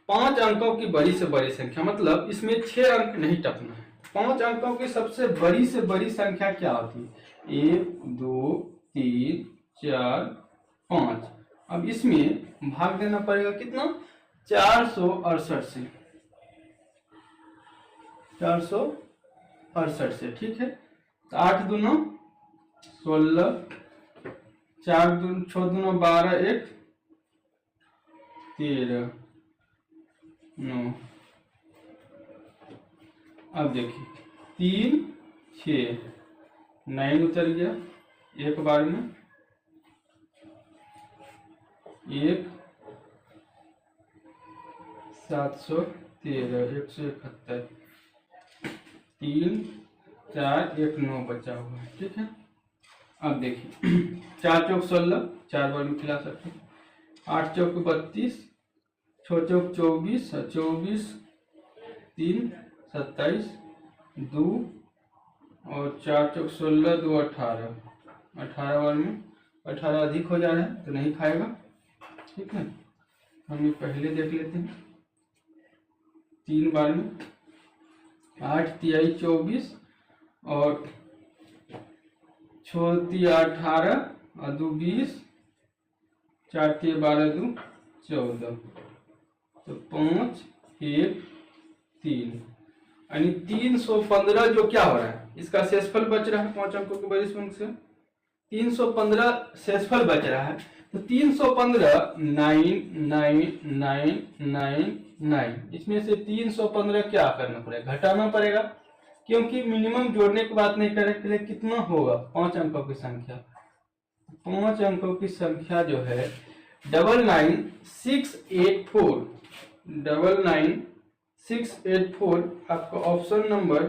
5 अंकों की बड़ी से बड़ी संख्या मतलब इसमें 6 अंक नहीं टपना है। 5 अंकों की सबसे बड़ी से बड़ी संख्या क्या होती है 1 2 3 4 5। अब इसमें भाग देना पड़ेगा कितना 468 से, 468 से। ठीक है, तो 8 दूना 16, 4 6 दूना 12, 1 13 9। अब देखिए 3 6 9 उतर गया एक बार में, 1 713 171, 3 4 1 9 बचा हुआ है। ठीक है, अब देखिए 4 चौक 16, 4 बार में खिला सकते हैं, 8 चौक 32, 6 चौक 24, 24 3 27 2 और 4 चौक 16 2 18, 18 बार में 18 अधिक हो जा रहा है तो नहीं खाएगा। ठीक है, हम ये पहले देख लेते हैं 3 बार में 8 तिहाई 24 और 6 तिया 18 और 2 20, 4 तिया 12 2 14, तो 5 1 3 यानी 315 जो क्या हो रहा है इसका शेषफल बच रहा है 5 अंकों के बड़ी अंक से 315 शेषफल बच रहा है। तो 315 9 9 9 9 9, इसमें से 315 क्या करना पड़ेगा घटाना पड़ेगा, क्योंकि मिनिमम जोड़ने की बात नहीं करें के लिए कितना होगा 5 अंकों की संख्या, 5 अंकों की संख्या जो है 99684, 99684 आपका ऑप्शन नंबर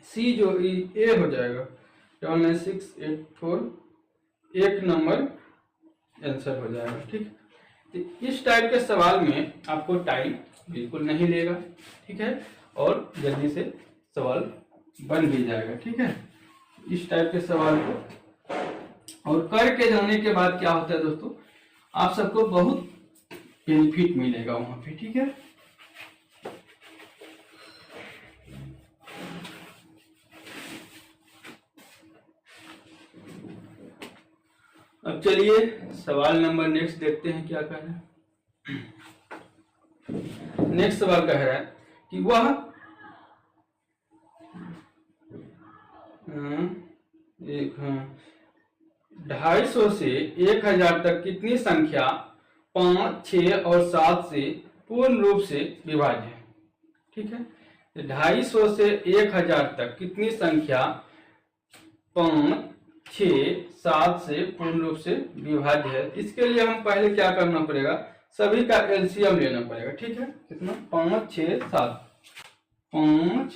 सी जो ए हो जाएगा। 99,684 एक नंबर आंसर हो जाएगा। ठीक, तो इस टाइप के सवाल में आपको टाइम बिल्कुल नहीं लेगा। ठीक है, और जल्दी से सवाल बन भी जाएगा। ठीक है, इस टाइप के सवाल को और करके जाने के बाद क्या होता है दोस्तों, आप सबको बहुत बेनिफिट मिलेगा वहां पे। ठीक है, अब चलिए सवाल नंबर नेक्स्ट देखते हैं क्या कह रहा है। नेक्स्ट सवाल कह रहा है कि वह एक 250 से 1000 तक कितनी संख्या 5, 6 और 7 से पूर्ण रूप से विभाज्य है। ठीक है, 250 से 1000 तक कितनी संख्या 5, 6, 7 से पूर्ण रूप से विभाज्य है। इसके लिए हम पहले क्या करना पड़ेगा, सभी का एलसीएम लेना पड़ेगा। ठीक है, कितना 5, 6, 7, 5,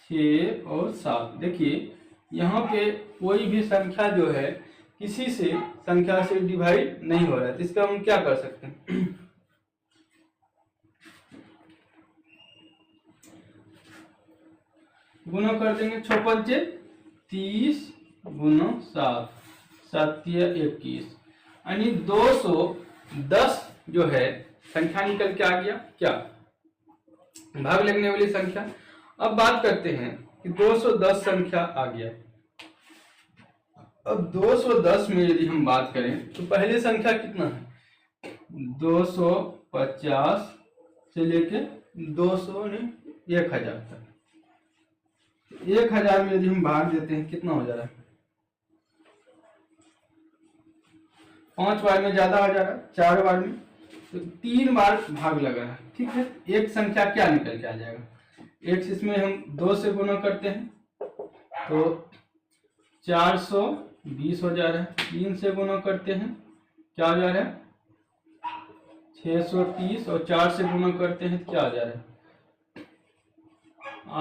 6 और 7। देखिए यहाँ पे कोई भी संख्या जो है किसी से संख्या से डिवाइड नहीं हो रहा है, तो इसका हम क्या कर सकते हैं, गुना कर देंगे। 6 पंचे 30 गुना 7, 7 21, यानी 210 जो है संख्या निकल के आ गया। क्या भाग लगने वाली संख्या। अब बात करते हैं कि 210 संख्या आ गया। अब 210 में यदि हम बात करें तो पहली संख्या कितना है, 250 से लेके 1000 तक। 1000 में यदि हम भाग देते हैं कितना हो जा रहा है, 5 बार में ज्यादा हो जा रहा है, 4 बार में, तो 3 बार भाग लगा है। ठीक है, एक संख्या क्या निकल के आ जाएगा, एक इसमें हम 2 से गुना करते हैं तो 420 हो जा रहा है। 3 से गुना करते हैं क्या हो जा रहा है 630, और 4 से गुना करते हैं क्या हो जा रहा है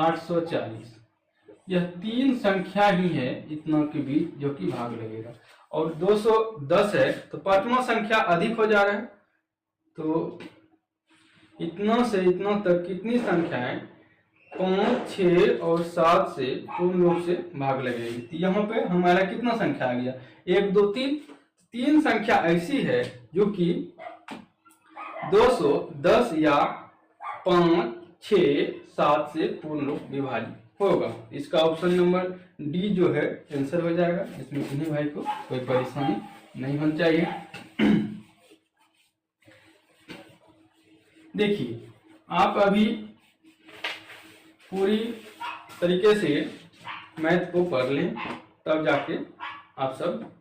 840। यह 3 संख्या ही है इतना के बीच जो कि भाग लगेगा, और 210 है तो पांचवा संख्या अधिक हो जा रहा है। तो इतना से इतना तक कितनी संख्याएं 5, 6 और 7 से पूर्ण रूप से भाग लगेगी। तो यहाँ पे हमारा कितना संख्या आ गया, 1, 2, 3। 3 संख्या ऐसी है जो कि 210 या 5, 6, 7 से पूर्ण रूप विभाजित होगा। इसका ऑप्शन नंबर डी जो है आंसर हो जाएगा। इसमें किन्हीं भाई को कोई परेशानी नहीं होनी चाहिए। देखिए आप अभी पूरी तरीके से मैथ को पढ़ लें, तब जाके आप सब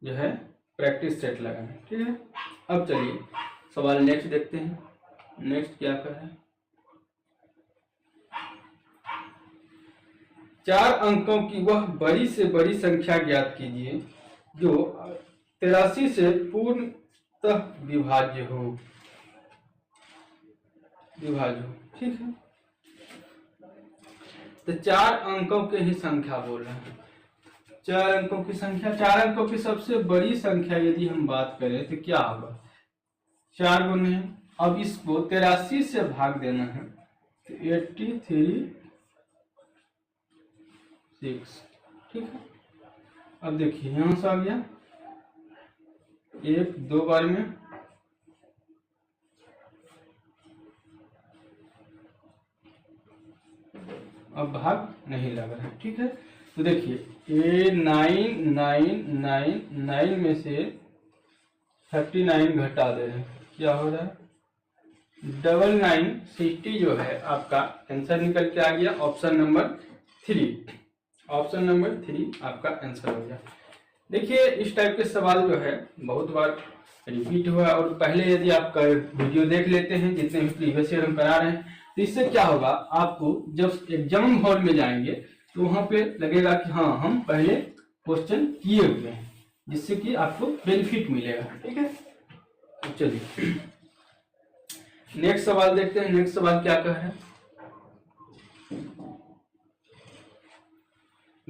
जो है प्रैक्टिस सेट लगाएं। ठीक है, अब चलिए सवाल नेक्स्ट देखते हैं। नेक्स्ट क्या कर रहा है, 4 अंकों की वह बड़ी से बड़ी संख्या ज्ञात कीजिए जो 83 से पूर्णतः विभाज्य हो। ठीक है, तो 4 अंकों के ही संख्या बोल रहे हैं। 4 अंकों की संख्या, 4 अंकों की सबसे बड़ी संख्या यदि हम बात करें तो क्या होगा, 4 गुने है। अब इसको 83 से भाग देना है तो 83 6। ठीक है, अब देखिए यहां से आ गया 1, 2 बार में, अब भाग नहीं लग रहा है। ठीक है, तो देखिए 9 में से 39 घटा दे रहे हैं, क्या हो रहा है 99 60 जो है आपका आंसर निकल के आ गया। ऑप्शन नंबर 3, ऑप्शन नंबर 3 आपका आंसर हो गया। देखिए इस टाइप के सवाल जो है बहुत बार रिपीट हुआ, और पहले यदि आप वीडियो देख लेते हैं जितने भी प्रीवियस ईयर हम करा रहे हैं, तो इससे क्या होगा, आपको जब एग्जाम हॉल में जाएंगे तो वहां पे लगेगा कि हाँ हम पहले क्वेश्चन किए हुए हैं, जिससे कि आपको बेनिफिट मिलेगा। ठीक है, तो चलिए नेक्स्ट सवाल देखते हैं। नेक्स्ट सवाल क्या कह रहा है,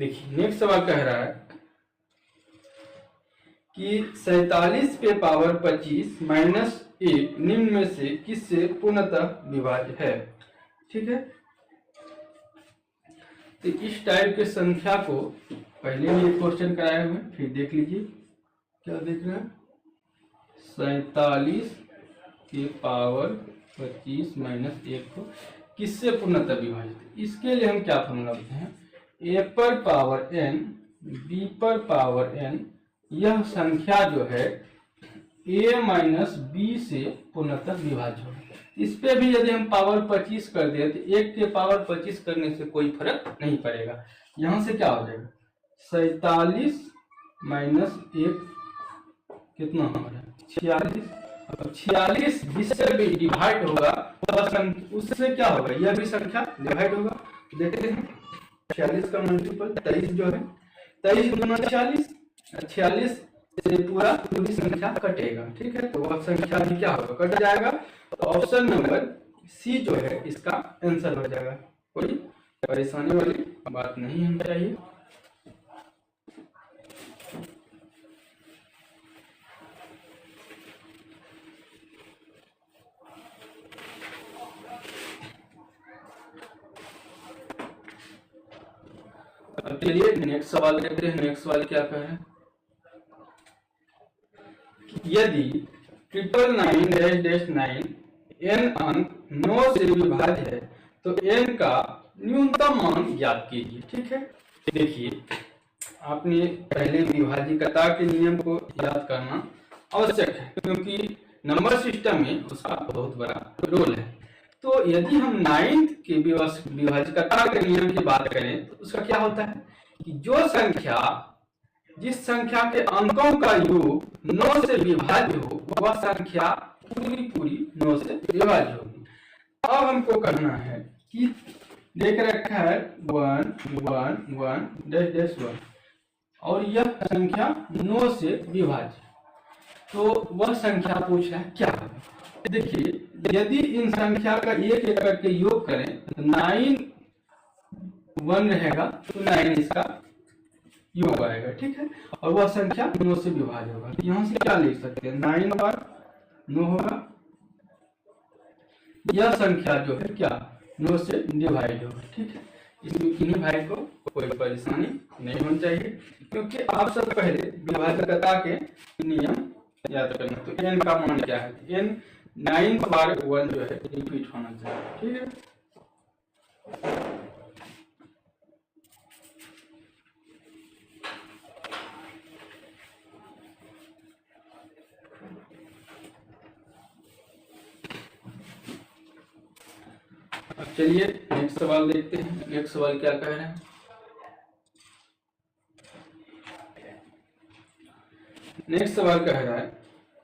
देखिए नेक्स्ट सवाल कह रहा है कि 47 पे पावर 25 माइनस 1 निम्न में से किससे पूर्णतः विभाज्य है। ठीक है, तो इस टाइप के संख्या को पहले भी एक क्वेश्चन कराए हुए, फिर देख लीजिए क्या देख रहे हैं। 47 के पावर 25 माइनस 1 को किससे पूर्णतः विभाजित। इसके लिए हम क्या फॉर्मूला लिखते हैं, a पर पावर n b पर पावर n, यह संख्या जो है a माइनस बी से पूर्णतः विभाज्य होगी। इस पे भी यदि हम पावर 25 कर दें तो 1 के पावर 25 करने से कोई फर्क नहीं पड़ेगा। यहां से क्या हो जाएगा 47 माइनस 1 कितना हमारा 46। अब 46 जिससे भी डिवाइड होगा उससे क्या होगा, यह भी संख्या डिवाइड होगा। देखते हैं 46 का मल्टीपल 23 जो है 23 गुना 46, 46 से पूरी संख्या कटेगा। ठीक है, तो वह संख्या भी क्या होगा, कट जाएगा। तो ऑप्शन नंबर सी जो है इसका आंसर हो जाएगा। कोई परेशानी वाली बात नहीं होनी चाहिए। अब चलिए नेक्स्ट सवाल देखते हैं। नेक्स्ट सवाल क्या कह रहे हैं, यदि 999-9 n अंक 9 से विभाज्य है तो n का न्यूनतम मान ज्ञात कीजिए। ठीक है, देखिए आपने पहले विभाज्यता के नियम को याद करना आवश्यक है, क्योंकि नंबर सिस्टम में उसका बहुत बड़ा रोल है। तो यदि हम 9 के विभाज्यता के नियम की बात करें तो उसका क्या होता है कि जो संख्या जिस संख्या के अंकों का योग 9 से विभाज्य हो वह संख्या पूरी 9 से विभाज्य होगी। अब हमको करना है कि देख रखा है 1 1 1 1 और यह संख्या 9 से विभाज्य, तो वह संख्या पूछ रहा है क्या है। देखिए यदि इन संख्या का एक एक करके योग करें तो 9 1 रहेगा तो 9 इसका योग आएगा। ठीक है, और वह संख्या 9 से विभाज्य होगा। तो यहां से क्या लिख सकते हैं 9 बार 9 होगा, यह संख्या जो है क्या 9 से डिवाइड होगा। ठीक है, इसमें किन्हीं भाई को कोई परेशानी नहीं होनी चाहिए, क्योंकि आप सब पहले विभाज्यता के नियम याद करना। तो n का मान क्या है, n 9 बार 1 जो है रिपीट होना चाहिए। ठीक है, अब चलिए नेक्स्ट सवाल देखते हैं। नेक्स्ट सवाल क्या कह रहे हैं, नेक्स्ट सवाल कह रहा है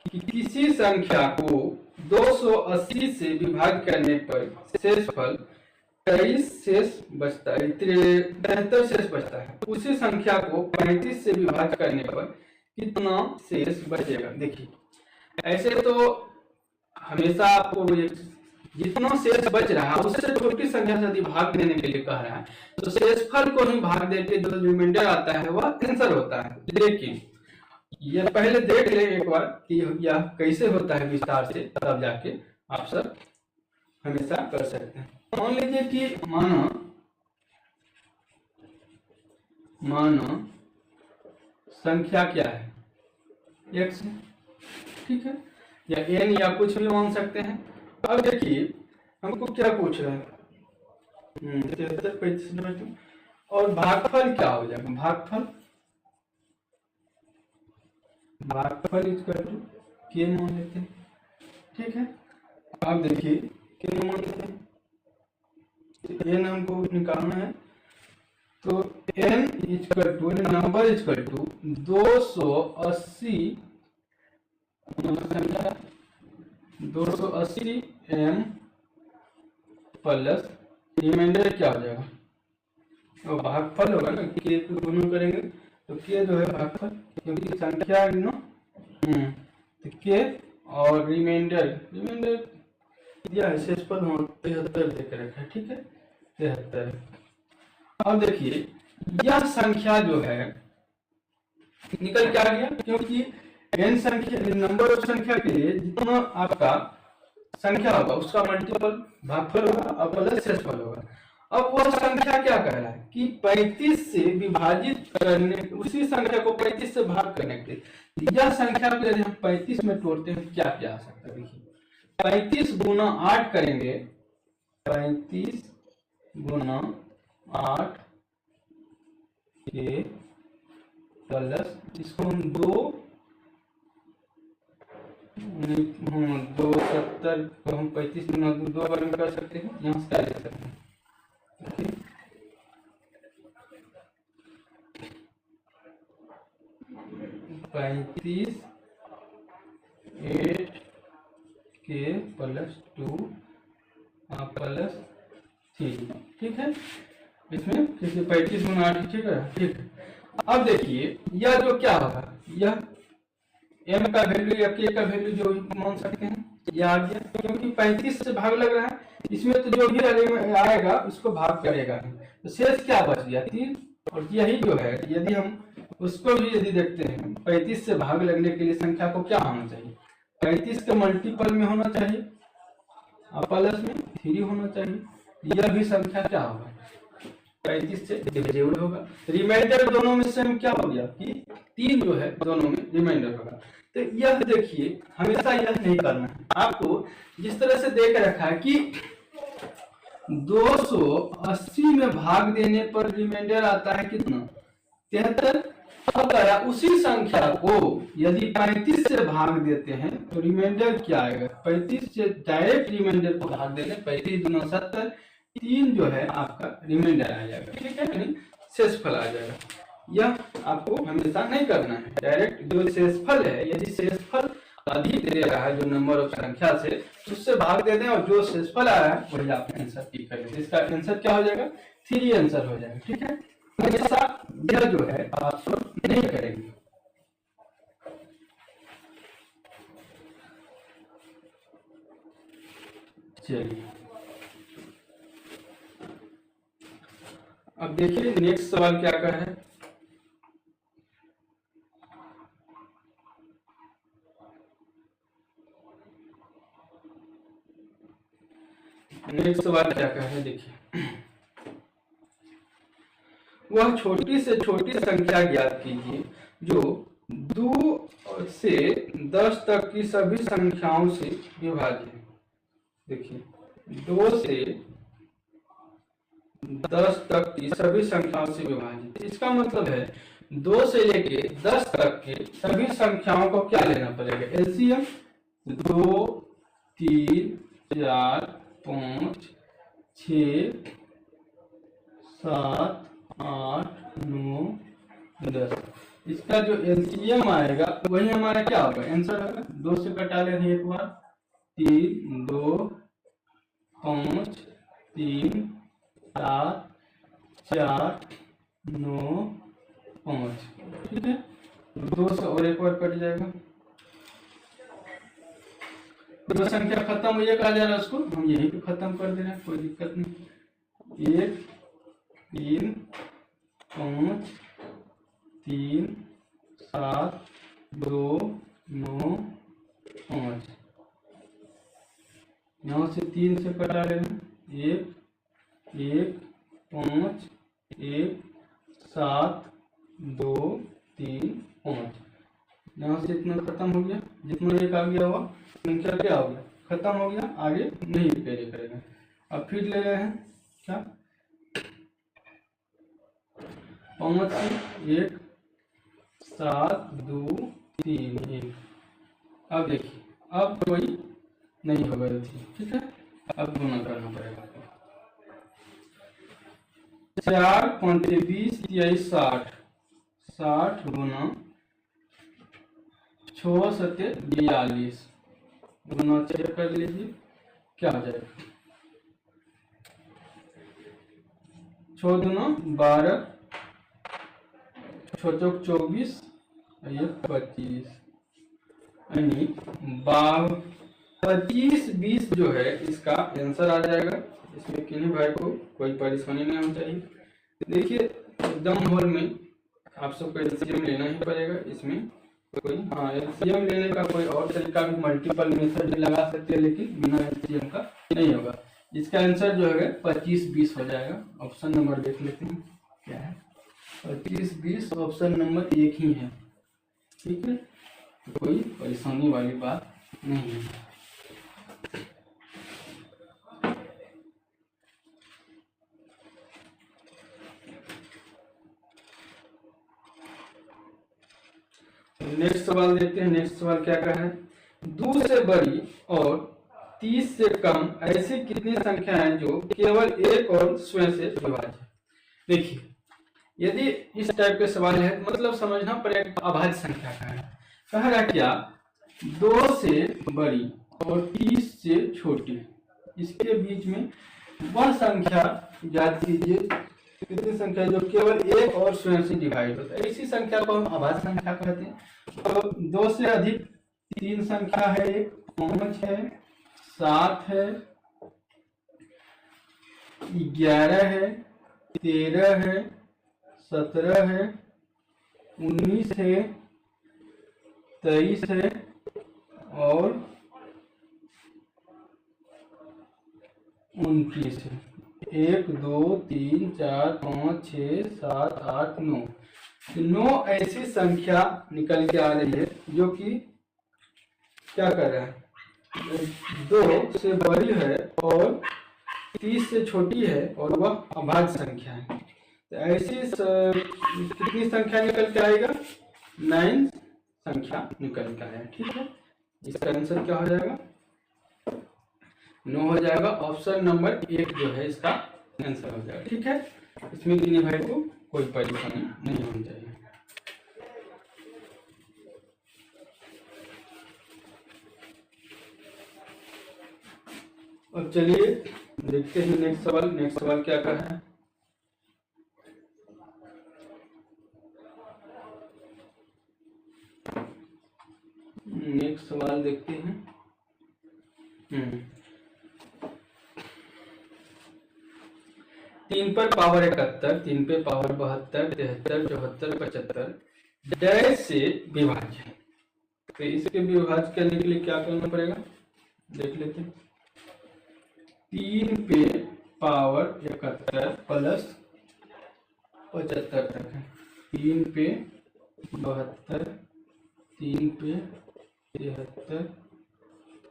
कि किसी संख्या को 280 से विभाजित करने पर शेषफल 23 शेष बचता है, 73 शेष बचता है। उसी संख्या को 35 से विभाजित करने पर कितना शेष बचेगा। देखिए ऐसे तो हमेशा आपको जितना शेष बच रहा है उससे छोटी संख्या से यदि भाग देने के लिए कह रहा है तो शेषफल को ही भाग देके जो रिमाइंडर आता है वह आंसर होता है। लेकिन यह पहले देख ले एक बार कि यह कैसे होता है विस्तार से, तब जाके आप सब हमेशा कर सकते हैं। मान लीजिए कि माना संख्या क्या है x, ठीक है, या n या कुछ भी मान सकते हैं। अब देखिए हमको क्या पूछ रहा है 73 35 और भागफल क्या हो जाएगा, भागफल इक्वल टू के मान लेते हैं। ठीक है, अब देखिए के मान लेते हैं, n हमको निकालना है तो n equal to number equal to 280 m plus remainder क्या हो जाएगा, और भागफल होगा ना, के को गुणा करेंगे तो के जो है भागफल, क्योंकि संख्या है ना, तो के और रिमाइंडर दिया है शेषफल 73 देकर रखा है। ठीक है 73। अब देखिए यह संख्या जो है निकल के आ गया, क्योंकि n संख्या नंबर ऑफ संख्या के लिए जितना आपका संख्या होगा उसका मल्टीपल भागफल होगा और प्लस शेषफल होगा। अब वह संख्या क्या कह रहा है कि 35 से विभाजित करने, उसी संख्या को 35 से भाग करने के लिए यह संख्या को यदि हम 35 में तोड़ते हैं क्या क्या आ सकता है। देखिए 35 गुना 8 करेंगे, 35 गुना 8 के प्लस इसको हम 270 को हम 35 गुना 2 बार में कर सकते हैं, यहाँ से ले सकते हैं। 35 8 के प्लस 2 प्लस 3, ठीक है। इसमें 35 गुना 8, ठीक है, ठीक है। अब देखिए यह जो क्या होगा, यह m का वैल्यू या k का वैल्यू जो मान सकते हैं यह आ गया, क्योंकि 35 से भाग लग रहा है, इसमें तो जो भी आएगा उसको भाग करेगा, तो शेष क्या बच गया 3। और यही जो है यदि हम उसको भी यदि देखते हैं 35 से भाग लगने के लिए संख्या को क्या होना चाहिए, 35 के मल्टीपल में होना चाहिए और प्लस में 3 होना चाहिए। यह भी संख्या क्या होगा 35 से डिविजिबल होगा। रिमाइंडर दोनों में से क्या हो गया कि 3 जो है दोनों में रिमाइंडर होगा। तो यह देखिए हमेशा यह नहीं करना है, आपको जिस तरह से देख रखा है कि 280 में भाग देने पर रिमाइंडर आता है कितना 73। अब उसी संख्या को यदि 35 से भाग देते हैं तो रिमाइंडर क्या आएगा, 35 से डायरेक्ट रिमाइंडर को भाग देने 35 गुना 70, 3 जो है आपका रिमाइंडर आ जाएगा, ठीक है, यानी शेषफल आ जाएगा। यह आपको हमेशा नहीं करना है, डायरेक्ट जो शेषफल है यदि शेषफल अधिक दे रहा है जो नंबर ऑफ संख्या से उससे भाग दे दें और जो शेषफल आ रहा है वही आप आंसर टिक कर लेते, इसका आंसर क्या हो जाएगा 3 आंसर हो जाएगा, ठीक है। हमेशा यह जो है आप सब नहीं करेंगे। चलिए अब देखिए नेक्स्ट सवाल क्या कहा है। नेक्स्ट सवाल क्या कहा है, देखिए वह छोटी से छोटी संख्या ज्ञात कीजिए जो 2 से 10 तक की सभी संख्याओं से विभाजित है। देखिए 2 से 10 तक की सभी संख्याओं से विभाजित, इसका मतलब है 2 से लेके 10 तक के सभी संख्याओं को क्या लेना पड़ेगा, एलसीएम। 2 3 4 5 6 7 8 9 10, इसका जो एलसीएम आएगा वही हमारा क्या होगा आंसर होगा। 2 से कटा ले रहे एक बार, 3 2 5 3 7 4 9 5, ठीक है। 2 से और एक बार कट जाएगा, जो संख्या खत्म हो जाएगा आ जा रहा है उसको हम यहीं पे खत्म कर दे रहे हैं, कोई दिक्कत नहीं। 1 3 5 3 7 2 9 5, यहाँ से 3 से कटा लेना, 1 1 5 1 7 2 3 5, यहाँ से इतना खत्म हो गया, जितना एक आ गया हुआ संख्या क्या हो गया खत्म हो गया, आगे नहीं कैरी करेगा। अब फिर ले रहे हैं क्या 5 1 7 2 3 1। अब देखिए अब कोई नहीं होगा, ठीक है, अब गुना करना पड़ेगा। 4 5 20 23 60, 60 गुना 6 7 42 गुना 6 कर लीजिए क्या हो जाएगा, 6 दूना 12 6 चौक 24 ये 25, यानी 25 20 जो है इसका आंसर आ जाएगा। इसमें किन्हीं भाई को कोई परेशानी नहीं होनी चाहिए। देखिए एकदम होल में आप सबको एलसीएम लेना ही पड़ेगा। इसमें कोई एलसीएम लेने का कोई और तरीका भी मल्टीपल मेथड भी लगा सकते हैं, लेकिन बिना एलसीएम का नहीं होगा। इसका आंसर जो है 25-20 हो जाएगा। ऑप्शन नंबर देख लेते हैं क्या है। 25-20 ऑप्शन नंबर एक ही है, ठीक है, तो कोई परेशानी वाली बात नहीं है। नेक्स्ट सवाल देखते हैं। नेक्स्ट सवाल क्या कहा है, 2 से बड़ी और 30 से कम ऐसी कितनी संख्या है जो केवल एक और स्वयं से विभाज्य है। देखिए, यदि इस टाइप के सवाल है मतलब समझना पड़ेगा अभाज्य संख्या का है। कह रहा क्या, 2 से बड़ी और 30 से छोटी, इसके बीच में वह संख्या याद कीजिए, कितनी संख्या जो केवल एक और स्वयं से डिवाइड होता है, इसी संख्या को हम अभाज्य संख्या कहते हैं। तो 2 से अधिक 3 संख्या है, 5 है, 7 है, 11 है, 13 है, 17 है, 19 है, 23 है और 29 है। 1 2 3 4 5 6 7 8 9 9 ऐसी संख्या निकल के आ रही है जो कि क्या कर रहा है, 2 से बड़ी है और 30 से छोटी है और वह अभाज्य संख्या है। तो ऐसी कितनी संख्या निकल के आएगा, 9 संख्या निकल के आएगा, ठीक है। इसका आंसर क्या हो जाएगा, 9 हो जाएगा। ऑप्शन नंबर 1 जो है इसका आंसर हो जाएगा, ठीक है। इसमें किन्हीं भाई को कोई परेशानी नहीं होनी चाहिए। अब चलिए देखते हैं नेक्स्ट सवाल। नेक्स्ट सवाल क्या कहा है, नेक्स्ट सवाल देखते हैं। 3 पर पावर 71, 3 पे पावर 72, 73, 74, 75 डैश से विभाज्य है। तो इसके विभाज्य करने के लिए क्या करना पड़ेगा, देख लेते हैं। 3 पे पावर 71 प्लस 75 तक है, 3 पे 72, 3 पे 73,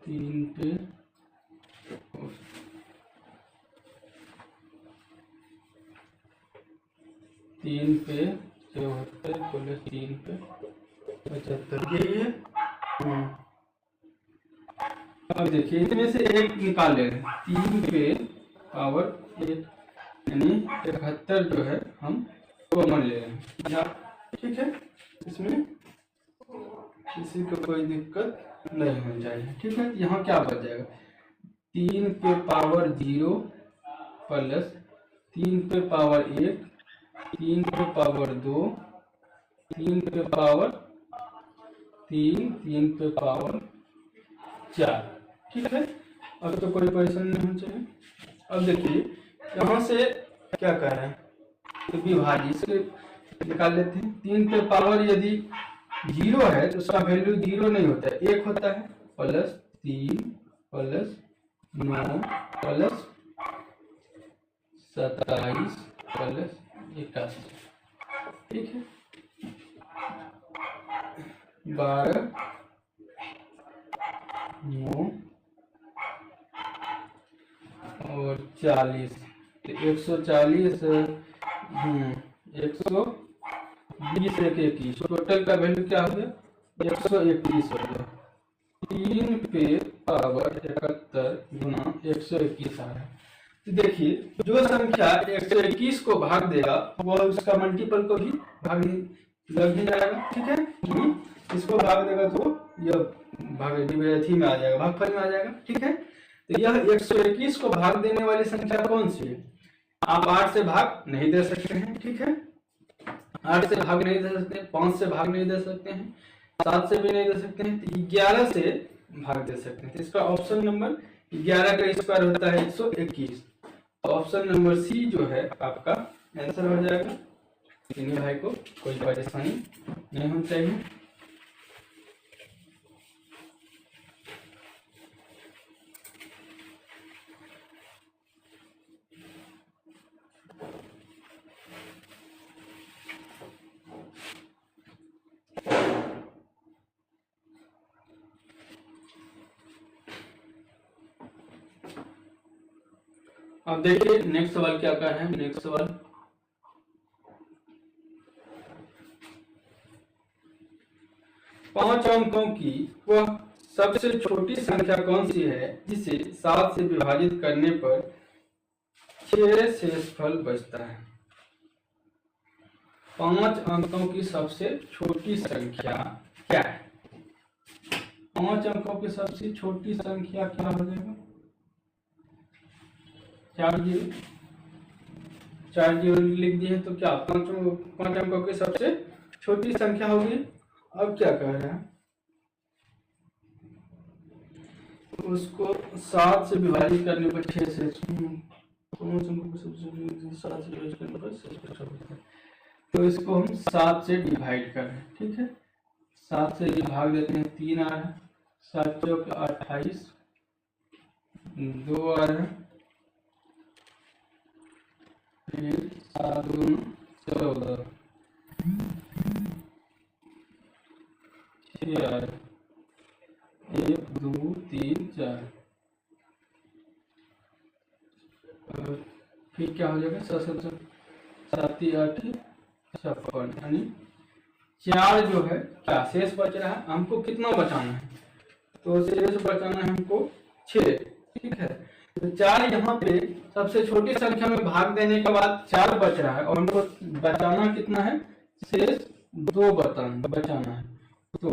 3 पे 3 पे 74 प्लस 3 पे 75, यही है। अब देखिए इसमें से एक निकाल ले रहे हैं, 3 पे पावर 1 यानी 71 जो है हम कॉमन ले रहे हैं, ठीक है। इसमें किसी को कोई दिक्कत नहीं होनी चाहिए, ठीक है। यहाँ क्या बच जाएगा, 3 पे पावर 0 प्लस 3 पे पावर 1, 3 पे पावर 2, 3 पे पावर 3, 3 पे पावर 4, ठीक है। अब तो कोई परेशानी नहीं होनी चाहिए। अब देखिए यहाँ से क्या कर रहे हैं, तो विभाज्य इसके निकाल लेते हैं। 3 पे पावर यदि 0 है तो उसका वैल्यू 0 नहीं होता है, 1 होता है, प्लस 3 प्लस 9 प्लस 27 प्लस 81, ठीक है। 12 9 और 40, 140 120 एक 21, टोटल का वैल्यू क्या हो गया, 121 हो गया। 3 पे पावर 71 गुना 121 आ रहा है। तो देखिए जो संख्या 121 को भाग देगा वो उसका मल्टीपल को भी भाग लग ही जाएगा, ठीक है। इसको भाग देगा तो यह भाग में आ जाएगा, भागफल में आ जाएगा, ठीक है। तो यह 121 को भाग देने वाली संख्या कौन सी है, आप 8 से भाग नहीं दे सकते हैं, ठीक है। 8 से भाग नहीं दे सकते, 5 से भाग नहीं दे सकते हैं, 7 से भी नहीं दे सकते हैं, तो 11 से भाग दे सकते हैं। तो इसका ऑप्शन नंबर 11 का स्क्वायर होता है 121। ऑप्शन नंबर सी जो है आपका आंसर हो जाएगा। किन्हीं भाई को कोई परेशानी नहीं होनी चाहिए। अब देखिए नेक्स्ट सवाल क्या कर रहे हैं। नेक्स्ट सवाल, पांच अंकों की वह सबसे छोटी संख्या कौन सी है जिसे 7 से विभाजित करने पर 6 शेषफल बचता है। 5 अंकों की सबसे छोटी संख्या क्या है? 5 अंकों की सबसे छोटी संख्या क्या हो जाएगा? 4 जीरो लिख दिए तो क्या 5 अंकों की सबसे छोटी संख्या होगी। अब क्या कह रहा है, उसको 7 से विभाजित करने पर 6 से 5 अंकों की सबसे 7 से विभाजित करने पर 6, तो इसको हम 7 से डिवाइड कर रहे हैं। ठीक है, 7 से भाग देते हैं, 3 आ रहा है, 7 चौक 28, 2 आ रहा है, फिर 7 दूनी 14, 6 आ रहा है, 1 2 3 4, फिर क्या हो जाएगा 7 7 8 56, यानी 4 जो है क्या शेष बच रहा है। हमको कितना बचाना है, तो शेष बचाना है हमको 6। ठीक है, तो 4 यहाँ पे सबसे छोटी संख्या में भाग देने के बाद 4 बच रहा है और हमको बचाना कितना है, शेष 2 बचाना है, तो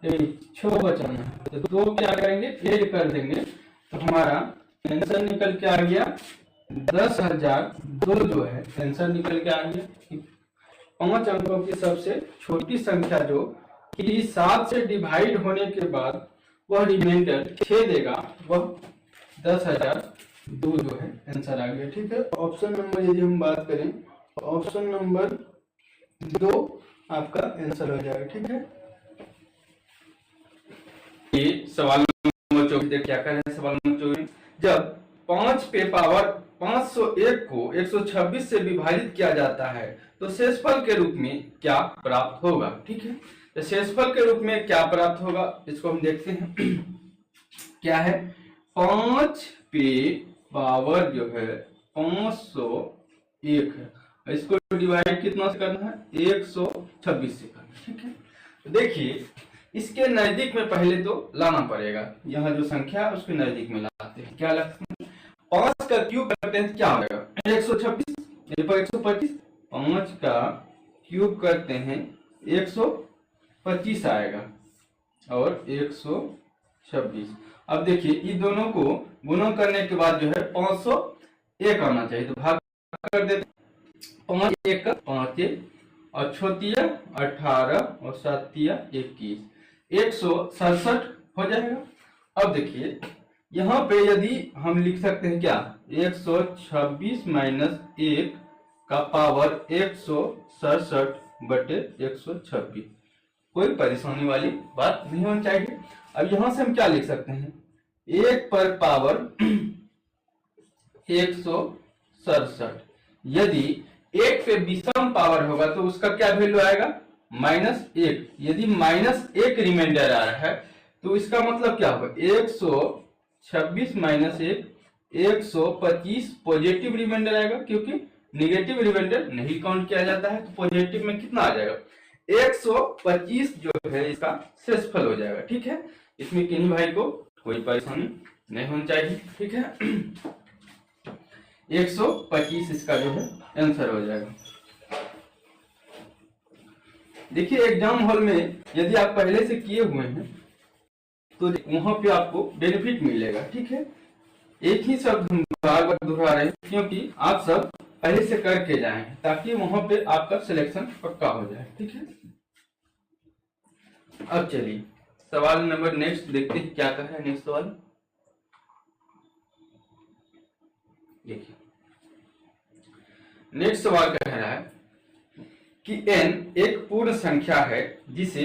6 बचाना है, तो 2 क्या करेंगे ऐड कर देंगे, तो हमारा आंसर निकल के आ गया 10,002 जो है आंसर निकल के आ गया। 5 अंकों की सबसे छोटी संख्या जो कि 7 से डिवाइड होने के बाद वह रिमाइंडर 6 देगा, वह 10,002 जो है आंसर आ गया। ठीक है, ऑप्शन नंबर यदि हम बात करें तो ऑप्शन नंबर 2 आपका आंसर हो जाएगा। ठीक है, ये सवाल नंबर 24 क्या कर रहे हैं। सवाल नंबर 24, जब 5 पे पावर 501 को 126 से विभाजित किया जाता है तो शेषफल के रूप में क्या प्राप्त होगा। ठीक है, तो शेषफल के रूप में क्या प्राप्त होगा इसको हम देखते हैं। क्या है, 5 पे पावर जो है 501 है, इसको डिवाइड कितना से करना है, 126 से करना है। ठीक है, तो देखिए इसके नजदीक में पहले तो लाना पड़ेगा, यहाँ जो संख्या है उसके नजदीक में लाते हैं। क्या लगता है, 5 का क्यूब करते हैं क्या हो जाएगा 126, 125, 5 का क्यूब करते हैं 125 आएगा और 126। अब देखिए इन दोनों को गुणा करने के बाद जो है 501 आना चाहिए, तो भाग कर देते 5 1 5 और 6 18 और 7 21, 167 हो जाएगा। अब देखिए यहाँ पे यदि हम लिख सकते हैं क्या, 126 माइनस 1 का पावर 167 बटे 126, कोई परेशानी वाली बात नहीं होनी चाहिए। अब यहां से हम क्या लिख सकते हैं, 1 पर पावर 167, यदि 1 पे विषम पावर होगा तो उसका क्या वैल्यू आएगा, -1। यदि -1 रिमाइंडर आ रहा है तो इसका मतलब क्या होगा, 126 माइनस 1 125 पॉजिटिव रिमाइंडर आएगा, क्योंकि निगेटिव रिमाइंडर नहीं काउंट किया जाता है, तो पॉजिटिव में कितना आ जाएगा 125 जो है इसका शेषफल हो जाएगा। ठीक है, इसमें किन्हीं भाई को कोई परेशानी नहीं होनी चाहिए। ठीक है, 125 इसका जो है आंसर हो जाएगा। देखिए एग्जाम हॉल में यदि आप पहले से किए हुए हैं तो वहां पे आपको बेनिफिट मिलेगा। ठीक है, एक ही शब्द हम बार बार दोहरा रहे हैं क्योंकि आप सब पहले से करके जाएं ताकि वहां पे आपका सिलेक्शन पक्का हो जाए। ठीक है, अब चलिए सवाल नंबर नेक्स्ट देखते हैं क्या कह रहा है। नेक्स्ट सवाल देखिए, नेक्स्ट सवाल कह रहा है कि n एक पूर्ण संख्या है जिसे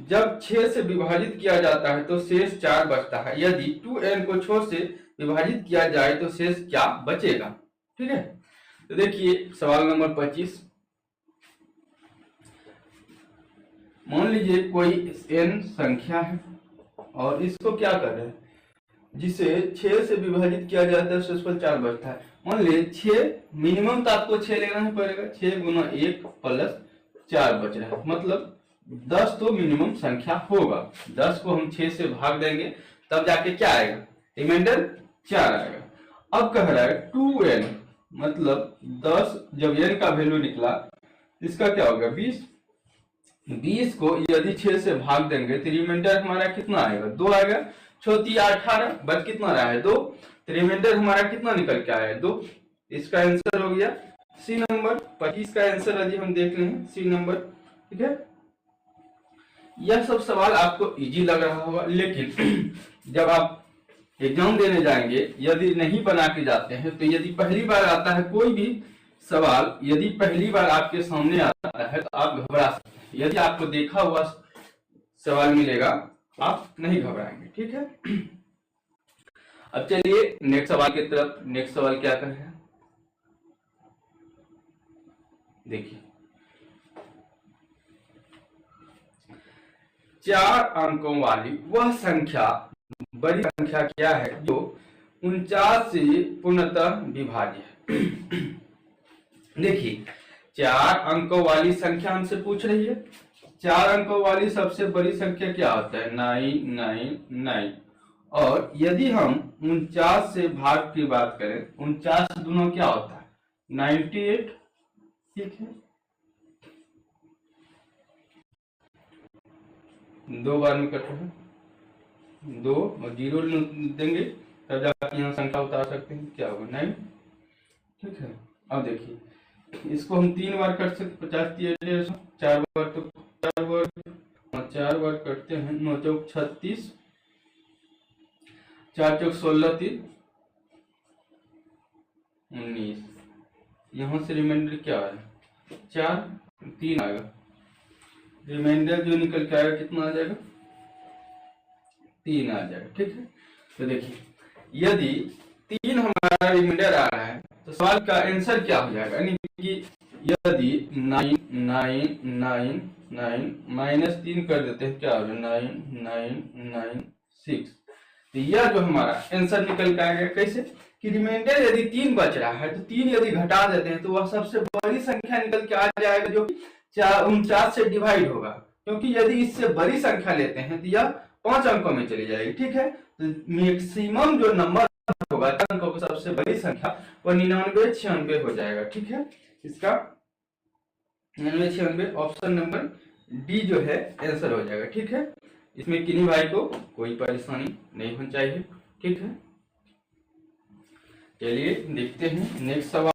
जब 6 से विभाजित किया जाता है तो शेष 4 बचता है। यदि 2n को 6 से विभाजित किया जाए तो शेष क्या बचेगा। ठीक है, तो देखिए सवाल नंबर 25। मान लीजिए कोई n संख्या है और इसको क्या कर रहे हैं, जिसे 6 से विभाजित किया जाता है शेषफल 4 बचता है। मान लीजिए 6 मिनिमम तो आपको 6 लेना ही पड़ेगा, 6 गुना 1 प्लस 4 बच रहा है, मतलब 10 तो मिनिमम संख्या होगा। 10 को हम 6 से भाग देंगे तब जाके क्या आएगा, रिमाइंडर 4 आएगा। अब कह रहा है 2n, मतलब 10 जब n का वैल्यू निकला इसका क्या होगा 20। 20 को यदि 6 से भाग देंगे तो रिमाइंडर हमारा कितना आएगा, 2 आएगा। 18 बच कितना रहा है 2, तो रिमाइंडर हमारा कितना निकल के आया है 2। इसका आंसर हो गया सी नंबर। 25 का आंसर यदि हम देख लें सी नंबर। ठीक है, यह सब सवाल आपको इजी लग रहा होगा, लेकिन जब आप एग्जाम देने जाएंगे यदि नहीं बना के जाते हैं तो यदि पहली बार आता है कोई भी सवाल, यदि पहली बार आपके सामने आता है तो आप घबरा सकते हैं। यदि आपको देखा हुआ सवाल मिलेगा आप नहीं घबराएंगे। ठीक है, अब चलिए नेक्स्ट सवाल की तरफ। नेक्स्ट सवाल क्या कर रहे हैं देखिए, 4 अंकों वाली वह संख्या बड़ी संख्या क्या है जो 49 से पूर्णतः विभाज्य है। देखिए 4 अंकों वाली संख्या हमसे पूछ रही है। 4 अंकों वाली सबसे बड़ी संख्या क्या होता है 999। और यदि हम 49 से भाग की बात करें, 49 दोनों क्या होता है 98। ठीक है, 2 बार में कट है 2 और 0 देंगे तब जाकर यहाँ संख्या उतार सकते हैं, क्या होगा 9। ठीक है, अब देखिए इसको हम 3 बार कट सकते, 50 150, 4 बार तो 4 बार और 4 बार कटते हैं, 9 चौक 36, 4 चौक 16, 3 19। यहाँ से रिमाइंडर क्या है 4, 3 आएगा, रिमाइंडर जो निकल के आएगा कितना आ जाएगा 3 आ जाएगा। ठीक है, तो देखिए यदि 3 हमारा रिमाइंडर आ रहा है तो सवाल का आंसर क्या हो जाएगा, यानी कि यदि 999 माइनस 3 कर देते हैं क्या होगा 9996। तो यह जो हमारा आंसर निकल के आएगा कैसे कि रिमाइंडर यदि 3 बच रहा है तो 3 यदि घटा देते हैं तो वह सबसे बड़ी संख्या निकल के आ जाएगा जो 49 से डिवाइड होगा, क्योंकि यदि इससे बड़ी संख्या लेते हैं तो यह 5 अंकों में चली जाएगी। ठीक है, तो मैक्सिमम जो नंबर होगा अंकों की सबसे बड़ी संख्या वो 99 96 हो जाएगा। ठीक है, इसका 99 96 ऑप्शन नंबर डी जो है आंसर हो जाएगा। ठीक है, इसमें किन्हीं भाई को कोई परेशानी नहीं होनी चाहिए। ठीक है, चलिए देखते हैं नेक्स्ट सवाल।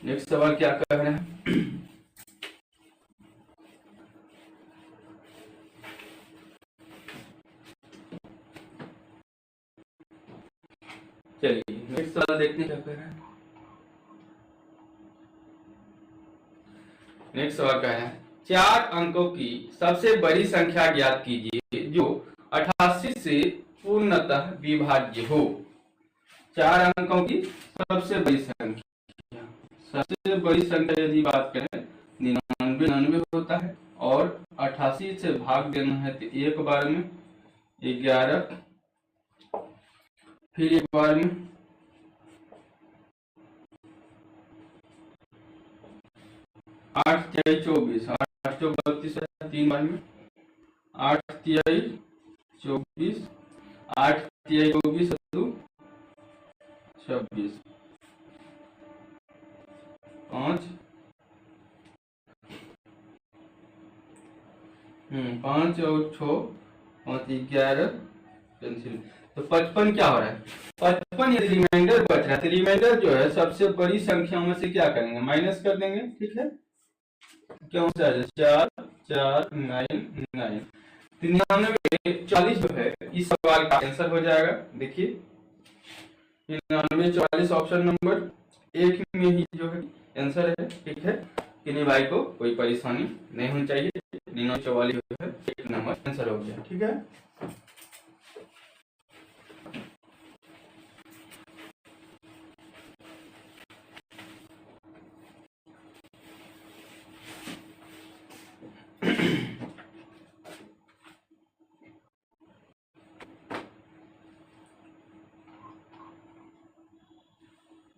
नेक्स्ट सवाल क्या कह रहे हैं चलिए नेक्स्ट सवाल देखते हैं क्या कह रहे हैं। नेक्स्ट सवाल क्या है 4 अंकों की सबसे बड़ी संख्या ज्ञात कीजिए जो 88 से पूर्णतः विभाज्य हो। 4 अंकों की सबसे बड़ी संख्या, सबसे बड़ी संख्या यदि बात करें 99 होता है और 88 से भाग देना है तो एक बार में 11, फिर एक बार में 8 तिहाई 24, 8 चौक 32, 3 बार में 8 तिहाई 24, 8 तिहाई 24 26, 5 5 और 6 5 11 कैंसिल, तो 55 क्या हो रहा है 55 यदि रिमाइंडर बच रहा है तो रिमाइंडर जो है सबसे बड़ी संख्या में से क्या करेंगे माइनस कर देंगे। ठीक है, क्यों 4 4 9 9 99 40 जो है इस सवाल का आंसर हो जाएगा। देखिए 99 44 ऑप्शन नंबर 1 में ही जो है आंसर है। ठीक है, किन्हीं भाई को कोई परेशानी नहीं होनी चाहिए। 944 जो है 1 नंबर आंसर हो गया। ठीक है,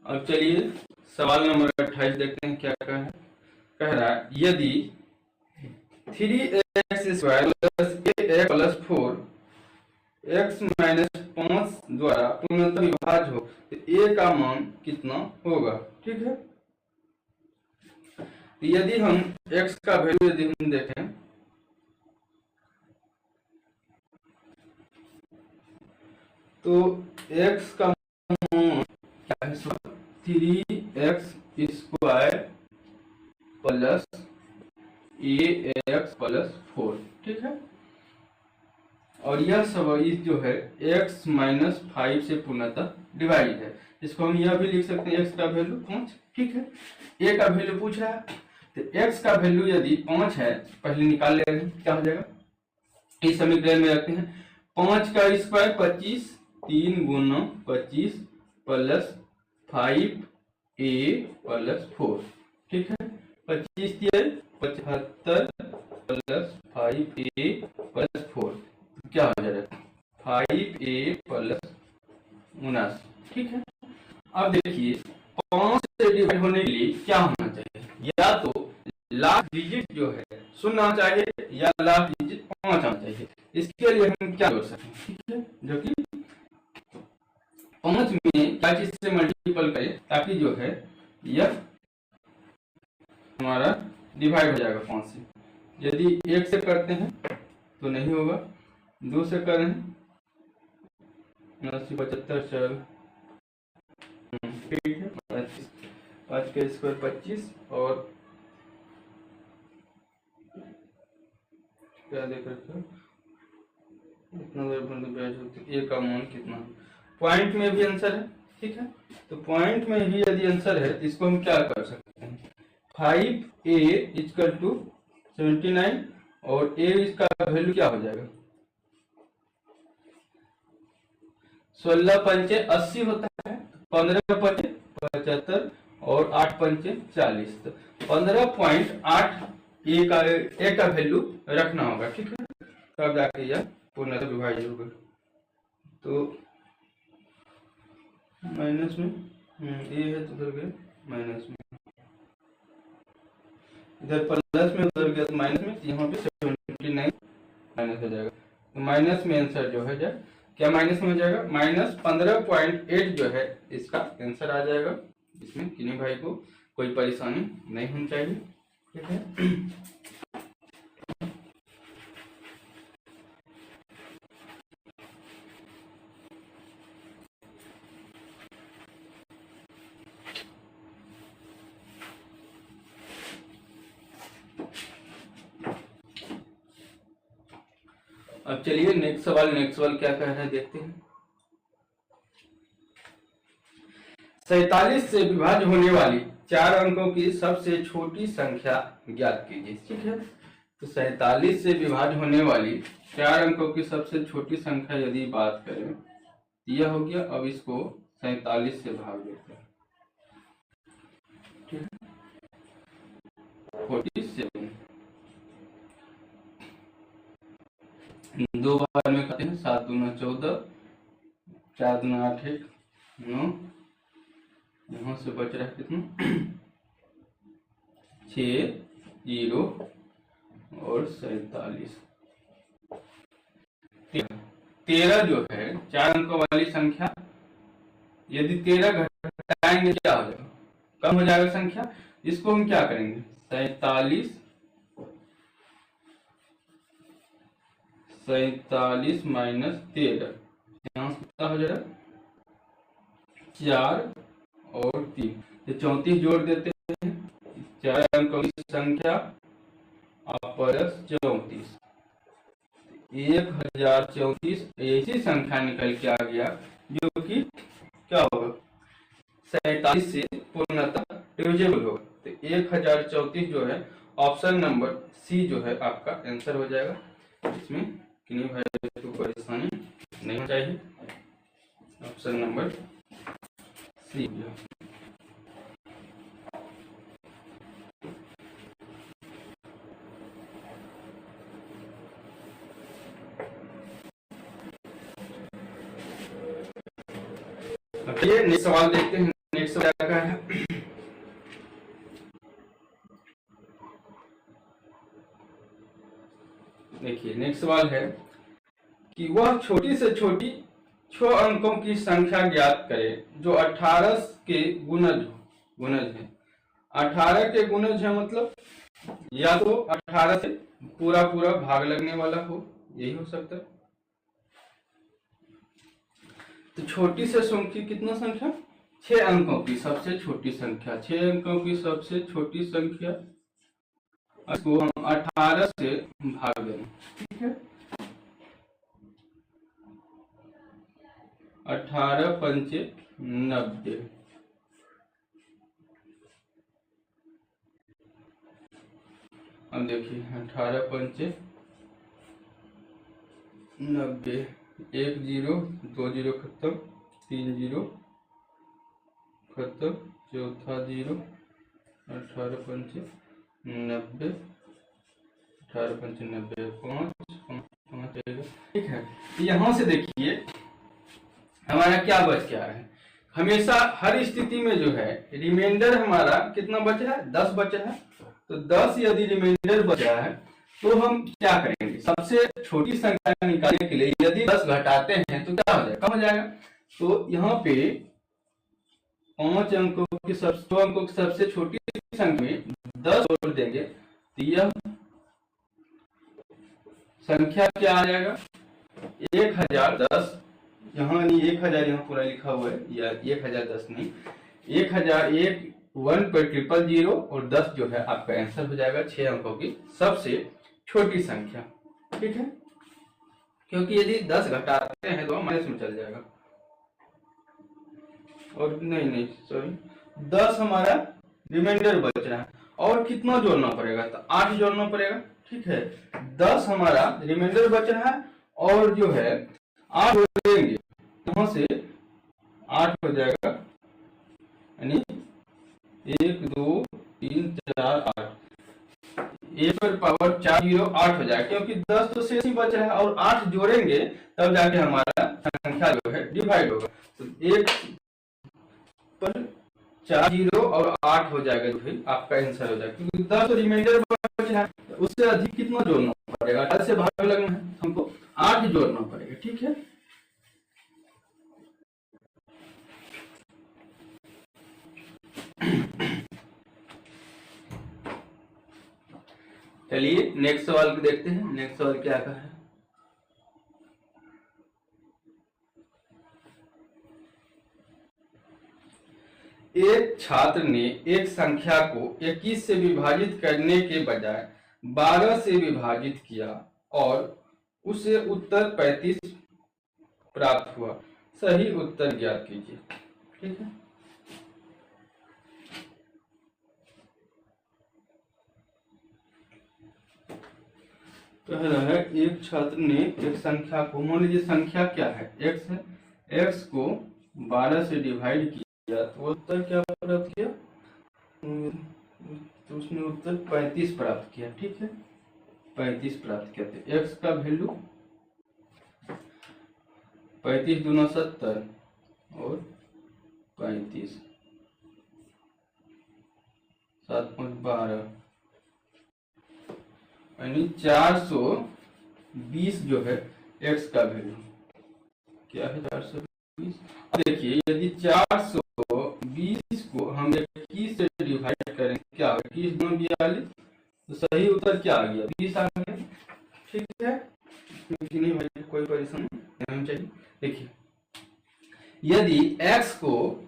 अब चलिए सवाल नंबर 28 देखते हैं क्या कह रहा है यदि 3x² + a + 4 x - 5 द्वारा पूर्णतः विभाज्य हो तो a का मान कितना होगा। ठीक है, तो यदि हम x का वैल्यू यदि हम देखें तो x का मान क्या है, 3x² + ax + 4। ठीक है, और यह सब इस जो है x - 5 से पूर्णतः डिवाइड है। इसको हम यह भी लिख सकते हैं x का वैल्यू 5। ठीक है, a का वैल्यू पूछ रहा है तो x का वैल्यू यदि 5 है पहले निकाल ले रहे हैं, क्या हो जाएगा इस समीकरण में रखते हैं 5 का स्क्वायर 25, 3 × 25 + 5a + 4। ठीक है, 25 75 + 5a + 4 क्या हो जाएगा 5a + 79। ठीक है, अब देखिए 5 से डिवाइड होने के लिए क्या होना चाहिए, या तो लास्ट डिजिट जो है शून्य आना चाहिए या लास्ट डिजिट 5 आना चाहिए। इसके लिए हम क्या कर सकते हैं, ठीक है, जो कि 5 में क्या चीज से मल्टीपल करें ताकि जो है यह हमारा डिवाइड हो जाएगा 5 से। यदि 1 से करते हैं तो नहीं होगा, 2 से कर रहे हैं 75 चल ठीक है 5 का स्क्वायर 25 और क्या देख रहे इतना ए का मान कितना, पॉइंट में भी आंसर है। ठीक है, तो पॉइंट में भी यदि आंसर है तो इसको हम क्या कर सकते हैं 5a = 79 और a इसका वैल्यू क्या हो जाएगा 16 पंचे 80 होता है, 15 पंचे 75 और 8 पंचे 40, तो 15.8 ए का वैल्यू रखना होगा। ठीक है, तब जाके यह पूर्णतः विभाज्य होगा। तो माइनस में ए है तो उधर गया माइनस में, इधर प्लस में उधर गया तो माइनस में, यहाँ पे 79 माइनस हो जाएगा। तो माइनस में आंसर जो है जाए क्या माइनस में हो जाएगा -15.8 जो है इसका आंसर आ जाएगा। इसमें किन्हीं भाई को कोई परेशानी नहीं होनी चाहिए। ठीक है, अब चलिए नेक्स्ट सवाल क्या कह रहा है देखते हैं। 47 से विभाज्य होने वाली 4 अंकों की सबसे छोटी संख्या ज्ञात कीजिए। ठीक है, तो 47 से विभाज्य होने वाली 4 अंकों की सबसे छोटी संख्या यदि बात करें तो यह हो गया। अब इसको 47 से भाग देते हैं। ठीक है, 47 दो बार में करते हैं, 7 दूना 14, 4 दूना 8 है 9, यहाँ से बच रहा है कितना 6 0 और 47। 13 जो है 4 अंकों वाली संख्या, यदि 13 घटाएंगे क्या हो जाएगा कम हो जाएगा संख्या। इसको हम क्या करेंगे 47 माइनस 13, यहाँ से कितना हो जाएगा 4 और 3, तो 34 जोड़ देते हैं। 4 अंकों की संख्या अपरस 34, 1034 ऐसी संख्या निकल के आ गया जो कि क्या होगा 47 से पूर्णतः डिविजिबल होगा। तो 1034 जो है ऑप्शन नंबर सी जो है आपका आंसर हो जाएगा। इसमें किन्हीं भाई को परेशानी नहीं होनी चाहिए, ऑप्शन नंबर सी। ये नेक्स्ट सवाल देखते हैं, नेक्स्ट सवाल क्या है। देखिए नेक्स्ट सवाल है कि वह छोटी से छोटी 6 अंकों की संख्या ज्ञात करे जो 18 के गुणज है। 18 के गुणज है मतलब या तो 18 से पूरा पूरा भाग लगने वाला हो, यही हो सकता है। तो छोटी से छोटी कितना संख्या, 6 अंकों की सबसे छोटी संख्या, 6 अंकों की सबसे छोटी संख्या, इसको हम 18 से भाग देंगे, ठीक है। 18 पंचे 90, अब देखिए 18 पंचे 90, 1 0 2 0 खत्म, 3 0 खत्म, चौथा 0, 18 पंचे 90, 18 पंचे 90, 5 ठीक है। यहाँ से देखिए हमारा क्या बच गया है, हमेशा हर स्थिति में जो है रिमाइंडर हमारा कितना बचा है, 10 बचा है। तो 10 यदि रिमाइंडर बचा है तो हम क्या करेंगे, सबसे छोटी संख्या निकालने के लिए यदि 10 घटाते हैं तो क्या हो जाएगा, कम हो जाएगा। तो यहाँ पे 5 अंकों की सबसे छोटी संख्या में 10 जोड़ देंगे तो यह संख्या क्या आ जाएगा, 1010। यहाँ नहीं 1000 यहाँ पूरा लिखा हुआ है, या 1010 नहीं, 1001 1 पर 000 और 10 जो है आपका आंसर हो जाएगा 6 अंकों की सबसे छोटी संख्या, ठीक है। क्योंकि यदि 10 घटाते हैं तो माइनस में चल जाएगा, और नहीं सॉरी 10 हमारा रिमाइंडर बच रहा है, और कितना जोड़ना पड़ेगा, तो 8 जोड़ना पड़ेगा, ठीक है। 10 हमारा रिमाइंडर बच रहा है और जो है 8 जोड़ेंगे, यहाँ से 8 हो जाएगा, यानी 1 2 3 4 8, 1 पर पावर 4 0 8 हो जाएगा, क्योंकि 10 तो शेष ही बच रहा है और 8 जोड़ेंगे तब जाके हमारा संख्या जो है डिवाइड होगा। तो 1 पर 4 0 और 8 हो जाएगा, जो है आपका आंसर हो जाएगा, क्योंकि 10 रिमाइंडर बच रहा है, तो उससे अधिक कितना जोड़ना पड़ेगा, 18 से भाग लगना है, हमको 8 जोड़ना पड़ेगा, ठीक है। चलिए नेक्स्ट सवाल को देखते हैं, नेक्स्ट सवाल क्या कहा है। एक छात्र ने एक संख्या को 21 से विभाजित करने के बजाय 12 से विभाजित किया और उसे उत्तर 35 प्राप्त हुआ, सही उत्तर ज्ञात कीजिए, ठीक है। पहला है एक छात्र ने एक संख्या को, मान लीजिए संख्या क्या है, x है, x को 12 से डिवाइड किया तो उत्तर क्या प्राप्त किया, तो उसने उत्तर 35 प्राप्त किया, ठीक है, 35 प्राप्त किया। तो x का वैल्यू 35 दूना 70 और 35 7 5 12, यानी 420 जो है x का वैल्यू क्या है, 420। अब देखिए यदि 420 को हम 21 से डिवाइड करें क्या होगा, 21 दूना 42, तो सही उत्तर क्या आ गया, 20 आ गया, ठीक है। क्योंकि नहीं भाई कोई परेशानी नहीं होनी चाहिए। देखिए यदि x को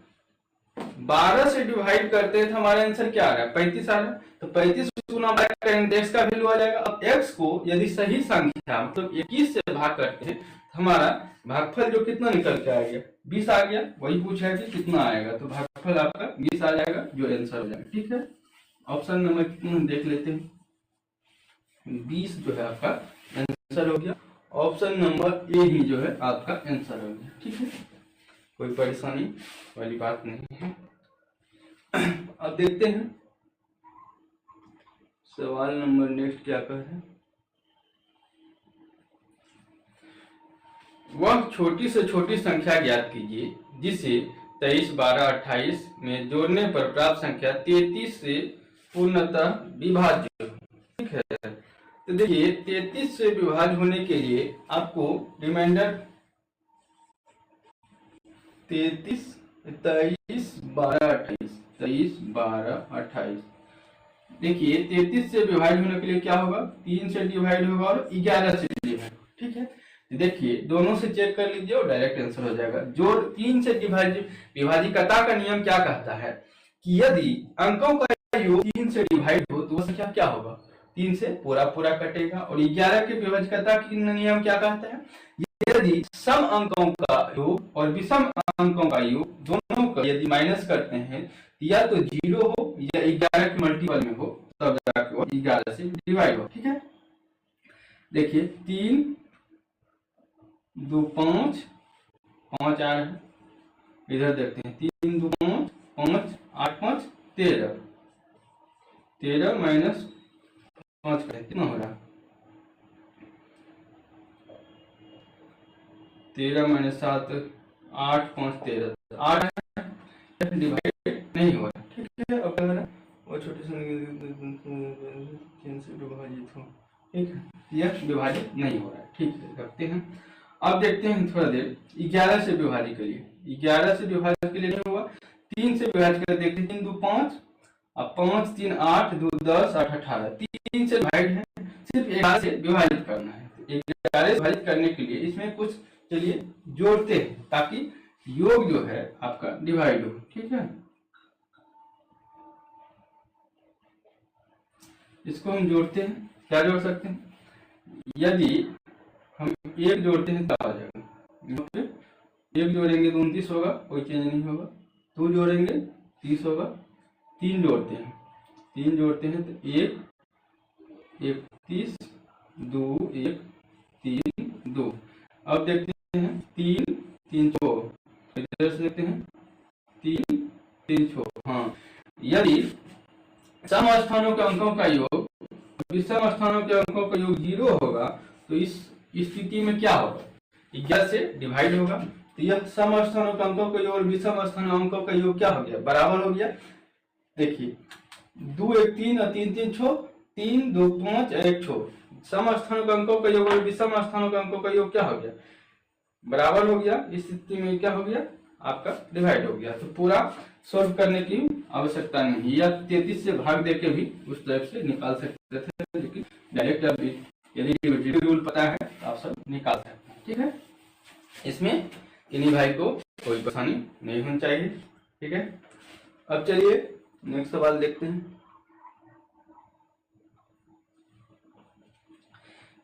12 से डिवाइड करते हैं तो हमारा आंसर क्या आ रहा है, 35 आ रहा है, तो 35 गुना करेंगे x का वैल्यू आ जाएगा। अब x को यदि सही संख्या मतलब 21 से भाग करते हैं तो हमारा भागफल जो कितना निकल के आ गया, 20 आ गया। वही पूछा है कि कितना आएगा, तो भागफल आपका 20 आ जाएगा, जो आंसर हो जाएगा, ठीक है। ऑप्शन नंबर कितने हम देख लेते हैं, 20 जो है आपका आंसर हो गया। ऑप्शन नंबर ए ही जो है आपका आंसर हो गया। ठीक है, कोई परेशानी वाली बात नहीं है। अब देखते हैं सवाल नंबर नेक्स्ट क्या कह रहे हैं। वह छोटी से छोटी संख्या ज्ञात कीजिए जिसे 23, 12, 28 में जोड़ने पर प्राप्त संख्या 33 से पूर्णतः विभाज्य हो। ठीक है, तो देखिए 33 से विभाज्य होने के लिए आपको रिमाइंडर 33, 23, 12, 28, 23, 12, 28। देखिए 33 से विभाज्य होने के लिए क्या होगा, 3 से डिवाइड होगा और 11 से डिवाइड। ठीक है, देखिए दोनों से चेक कर लीजिए और डायरेक्ट आंसर हो जाएगा। जो 3 से विभाजिकता का नियम क्या कहता है कि यदि अंकों का योग 3 से डिवाइड हो तो वह संख्या क्या होगा, 3 से पूरा पूरा कटेगा। और 11 के विभाजिकता की नियम क्या कहता है, यदि सम अंकों का योग और विषम अंकों का योग दोनों का यदि माइनस करते हैं या तो 0 हो या 11 के मल्टीपल में हो तब जाकर वो 11 से डिवाइड हो। ठीक है, देखिए 3, 2, 5, 5 आ रहा है, इधर देखते हैं 3, 2, 5, 5, 8, 5, 13, 13 माइनस 5 करें कितना हो रहा है, 13 माइनस 7, 8, 5, 13, 8 डिवाइड नहीं हो रहा। ठीक है, अब क्या हो रहा है, वो छोटे से विभाजित हो। ठीक है, यह विभाजित नहीं हो रहा है। ठीक है, रखते हैं। अब देखते हैं थोड़ा देर 11 से विभाजित करिए। 11 से विभाजित के लिए नहीं होगा, 3 से विभाजित कर देखते हैं, 3, 2, 5, अब 5, 3, 8, 2, 10, 8, 18, 3 से डिवाइड है, सिर्फ 11 से विभाजित करना है। 11 से विभाजित करने के लिए इसमें कुछ चलिए जोड़ते हैं ताकि योग जो है आपका डिवाइड हो। ठीक है, इसको हम जोड़ते हैं, क्या जोड़ सकते हैं, यदि हम 1 जोड़ते हैं तो आ जाएगा, 1 जोड़ेंगे तो 29 होगा, कोई चेंज नहीं होगा। 2 जोड़ेंगे 30 होगा। 3 जोड़ते हैं, 3 जोड़ते हैं तो 1, 31, 2, 1, 3, 2। अब देखते हैं 3, 3, 4, इधर से देखते हैं 3, 3, 4। हाँ, यदि सम स्थानों के अंकों का योग विषम स्थानों के अंकों का योग 0 होगा तो इस स्थिति में क्या होगा, 11 से डिवाइड होगा। तो यह सम स्थानों के अंकों का योग और विषम स्थानों अंकों का योग क्या हो गया, बराबर हो गया। देखिए 2, 1, 3 और 3, 3, 6, 3, 2, 5 और 1 6, सम स्थानों के अंकों का योग और विषम स्थानों के अंकों का योग क्या हो गया, बराबर हो गया। इस स्थिति में क्या हो गया, आपका डिवाइड हो गया। तो पूरा सॉल्व करने की आवश्यकता नहीं, या 33 से भाग देके भी उस तरह से निकाल सकते थे, लेकिन डायरेक्ट अभी यदि रूल पता है तो आप सब निकाल सकते हैं। ठीक है, इसमें किन्हीं भाई को कोई परेशानी नहीं होनी चाहिए। ठीक है, अब चलिए नेक्स्ट सवाल देखते हैं।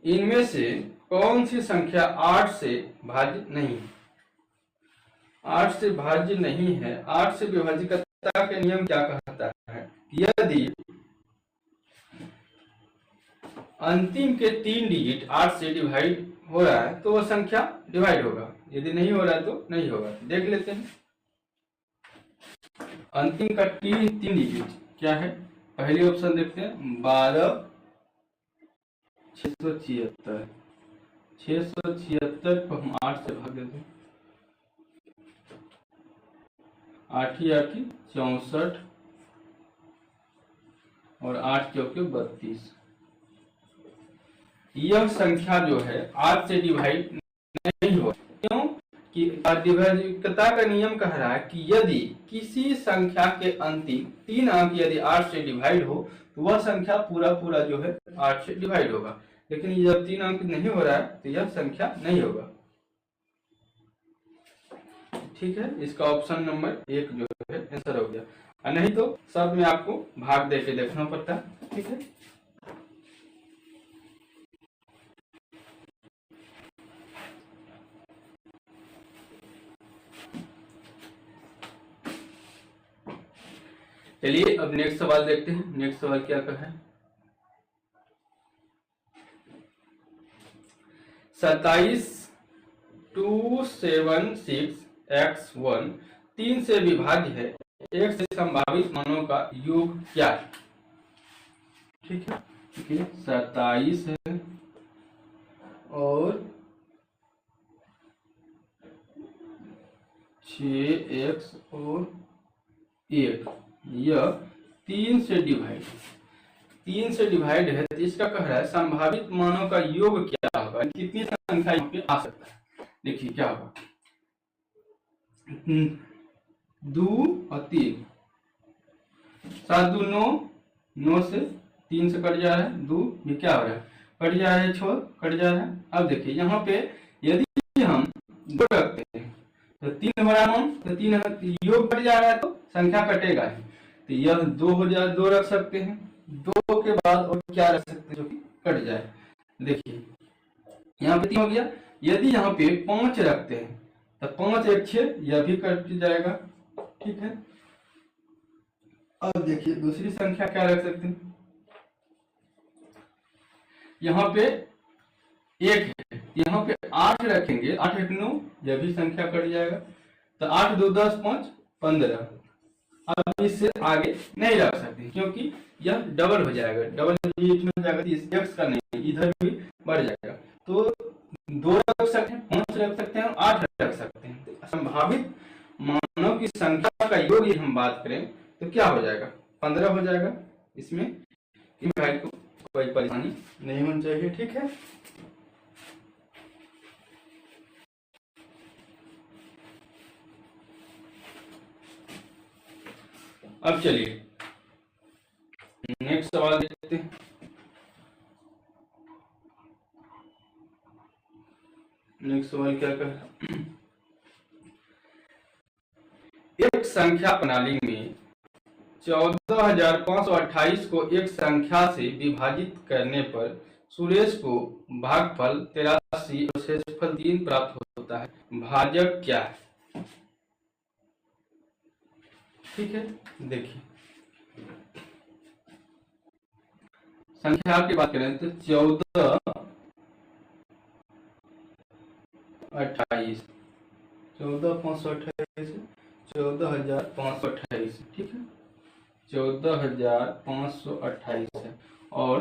इनमें से कौन सी संख्या 8 से भाज्य नहीं है, 8 से भाज्य नहीं है। 8 से विभाजिकता के नियम क्या कहता है, यदि अंतिम के 3 डिजिट 8 से डिवाइड हो रहा है तो वह संख्या डिवाइड होगा, यदि नहीं हो रहा है तो नहीं होगा। देख लेते हैं अंतिम का 3 डिजिट क्या है, पहले ऑप्शन देखते हैं 12, 676, 676 को हम 8 से भाग देते हैं, 8 ही 8 ही 64 और 8 चौके 32। यह संख्या जो है 8 से डिवाइड नहीं हो, क्यों कि विभाजिकता का नियम कह रहा है कि यदि किसी संख्या के अंतिम 3 अंक यदि 8 से डिवाइड हो तो वह संख्या पूरा पूरा जो है 8 से डिवाइड होगा, लेकिन जब 3 अंक नहीं हो रहा है तो यह संख्या नहीं होगा। ठीक है, इसका ऑप्शन नंबर 1 जो है आंसर हो गया, और नहीं तो सब में आपको भाग देके देखना पड़ता है। ठीक है, चलिए अब नेक्स्ट सवाल देखते हैं। नेक्स्ट सवाल क्या कहा है? 27,276x1 3 से विभाज्य है, एक से संभावित मानों का योग क्या है? ठीक है, देखिए 27 है और 6x और 1, यह 3 से डिवाइड है, तो इसका कह रहा है संभावित मानों का योग क्या होगा, कितनी संख्या यहाँ पे आ सकता है। देखिए क्या होगा, 2 और 3, 7 2 9, 9 से 3 से कट जा रहा है, 2 ये क्या हो रहा है, कट जा रहा है, 6 कट जा रहा है। अब देखिए यहाँ पे यदि हम 2 रखते हैं तो 3 बड़ा 9, तो 3 योग कट जा रहा है तो संख्या कटेगा ही, तो यह 2 हो जाए, 2 रख सकते हैं, 2 के बाद और क्या रख सकते हैं जो कि कट जाए। देखिए यहाँ पे 3 हो गया, यदि यहाँ पे 5 रखते हैं तो 5 1 6, यह भी कट जाएगा। ठीक है, अब देखिए दूसरी संख्या क्या रख सकते हैं, यहाँ पे 1 है, यहाँ पे 8 रखेंगे, 8 1 9, यह भी संख्या कट जाएगा, तो 8 2 10 5 15। अब इससे आगे नहीं रख सकते क्योंकि यह डबल हो जाएगा, डबल में जाएगा, इस x का नहीं, इधर भी बढ़ जाएगा, तो 2 रख सकते हैं, 5 रख सकते हैं और 8 रख सकते हैं। संभावित मानों की संख्या का योग यदि हम बात करें तो क्या हो जाएगा, 15 हो जाएगा। इसमें भाई को कोई परेशानी नहीं होनी चाहिए। ठीक है, अब चलिए नेक्स्ट सवाल देखते हैं। नेक्स्ट सवाल क्या कहा, एक संख्या प्रणाली में 14,528 को एक संख्या से विभाजित करने पर सुरेश को भागफल 83 और शेषफल 3 प्राप्त होता है, भाजक क्या है? ठीक है, देखिए संख्या की बात करें तो 14,528, 14,528, ठीक है, 14,528 है, और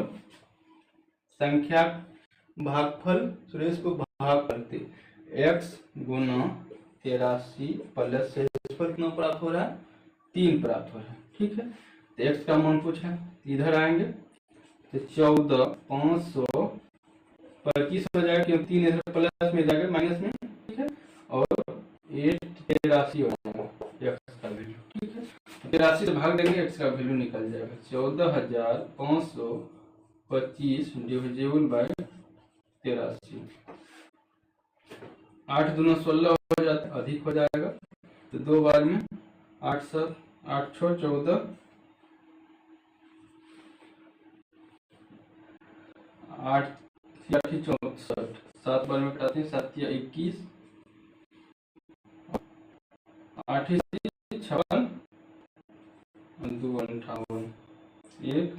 संख्या भागफल सुरेश को भाग करते x गुना 83 प्लस शेषफल कितना प्राप्त हो रहा है, 3 प्राप्त हो रहा है। ठीक है, तो x का मान पूछा है, इधर आएंगे तो 14,525 हो जाएगा क्योंकि 3 इधर प्लस में जाएगा माइनस में। ठीक है, और 83 हो जाएगा x का वैल्यू। ठीक है, 83 से भाग देंगे, x का वैल्यू निकल जाएगा 14,525 डिविजिबल बाय 83। 8 दूना 16 हो जाता, अधिक हो जाएगा, तो 2 बार में 8 7 8 6 14, 8 64, 7 बार में कटाते हैं, 7 21, 8 56, 2 58, 1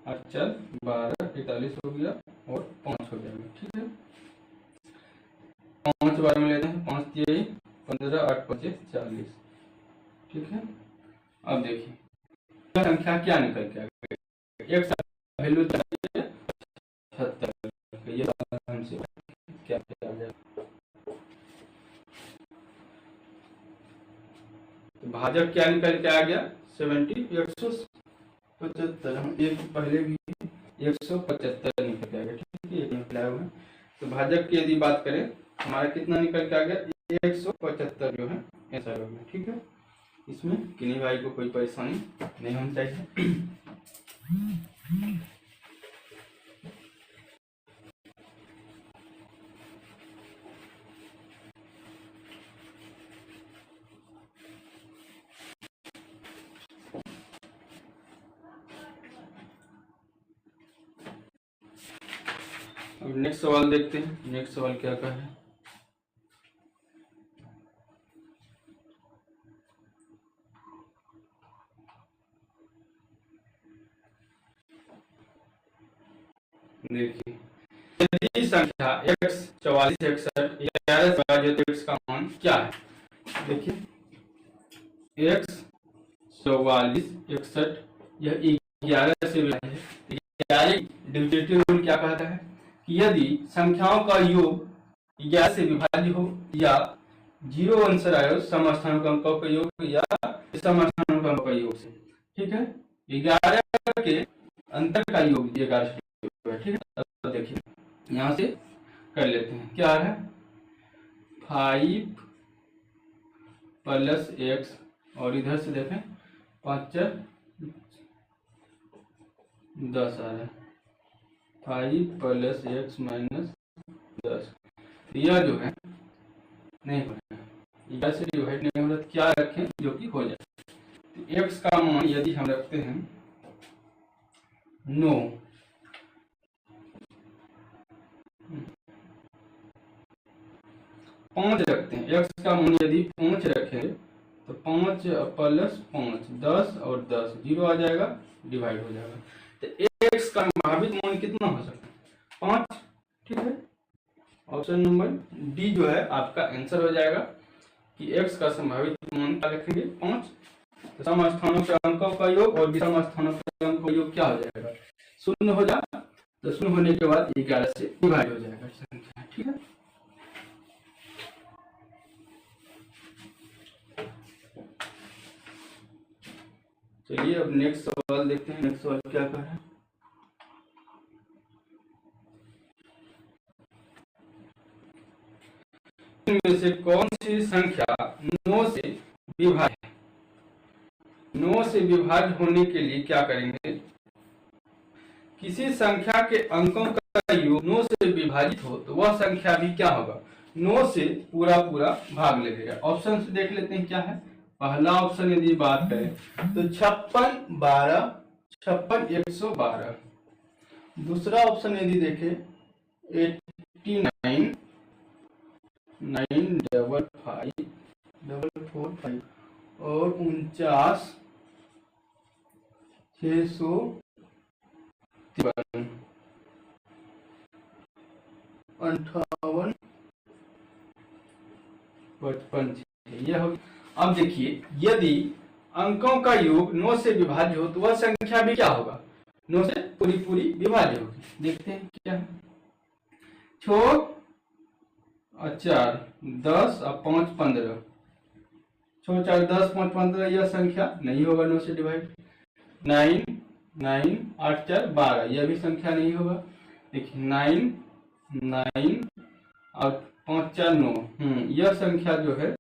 8 4 12 41 हो गया और 5 हो जाएगा। ठीक है, 5 बार में लेते हैं, 5 3 15, 8 5 40। ठीक है, अब देखिए संख्या क्या निकल के आ गई, एक वैल्यू चाहिए 76, ये हमसे क्या किया जाए, तो भाजक क्या निकल के आ गया 70, 175, हम एक पहले भी 175 निकल के आ गया। ठीक है, निकला हुआ है, तो भाजक की यदि बात करें हमारा कितना निकल के आ गया, 175 जो है ऐसा हो गया। ठीक है, इसमें किन्हीं भाई को कोई परेशानी नहीं होनी चाहिए। अब नेक्स्ट सवाल देखते हैं। नेक्स्ट सवाल क्या कहा है, देखिए यदि संख्या x 44 61 11 से विभाजित x का मान क्या है? देखिए x 44 61 यह 11 से विभाजित है। 11 डिविजिटिव रूल क्या कहता है कि यदि संख्याओं का योग 11 से विभाज्य हो या 0 आंसर आए समस्थानिक अंकों का योग या समस्थानिक अंकों का योग से, ठीक है। 11 के अंतर का योग 11 से है, ठीक है। तो देखिए यहाँ से कर लेते हैं, क्या है 5 प्लस x और इधर से देखें 5 10 आ रहा है, 5 प्लस x माइनस 10। यह जो है नहीं हो रहा है, इधर से डिवाइड नहीं हो रहा, क्या रखें जो कि हो जाए। तो x का मान यदि हम रखते हैं 9, पाँच रखते हैं, x का मान यदि 5 रखें तो 5 प्लस 5 10 और 10 0 आ जाएगा, डिवाइड हो जाएगा। तो x का संभावित मान कितना हो सकता है 5, ठीक है। ऑप्शन नंबर डी जो है आपका आंसर हो जाएगा कि x का संभावित मान क्या रखेंगे 5। तो सम स्थानों के अंकों का योग और विषम स्थानों के अंकों का योग क्या हो जाएगा 0 हो जाएगा। तो 0 होने के बाद 11 से डिवाइड हो जाएगा संख्या, ठीक है। चलिए अब नेक्स्ट सवाल देखते हैं। नेक्स्ट सवाल क्या कह रहा है, इनमें से कौन सी संख्या 9 से विभाज्य है? 9 से विभाज्य होने के लिए क्या करेंगे, किसी संख्या के अंकों का योग 9 से विभाजित हो तो वह संख्या भी क्या होगा 9 से पूरा भाग लगेगा। ऑप्शन से देख लेते हैं क्या है। पहला ऑप्शन यदि बात करें तो 56 12 56 112। दूसरा ऑप्शन यदि देखें 89 9 5 5 4 5 और 49 653 58 55। यह होगी। अब देखिए यदि अंकों का योग 9 से विभाज्य हो तो वह संख्या भी क्या होगा 9 से पूरी विभाज्य होगी। देखते हैं क्या है। 4 4 10 और 5 15, 6 4 10 5 15 यह संख्या नहीं होगा 9 से डिवाइड। 9 9 8 4 12 यह भी संख्या नहीं होगा। देखिए 9 9 और 5 4 9 यह संख्या जो है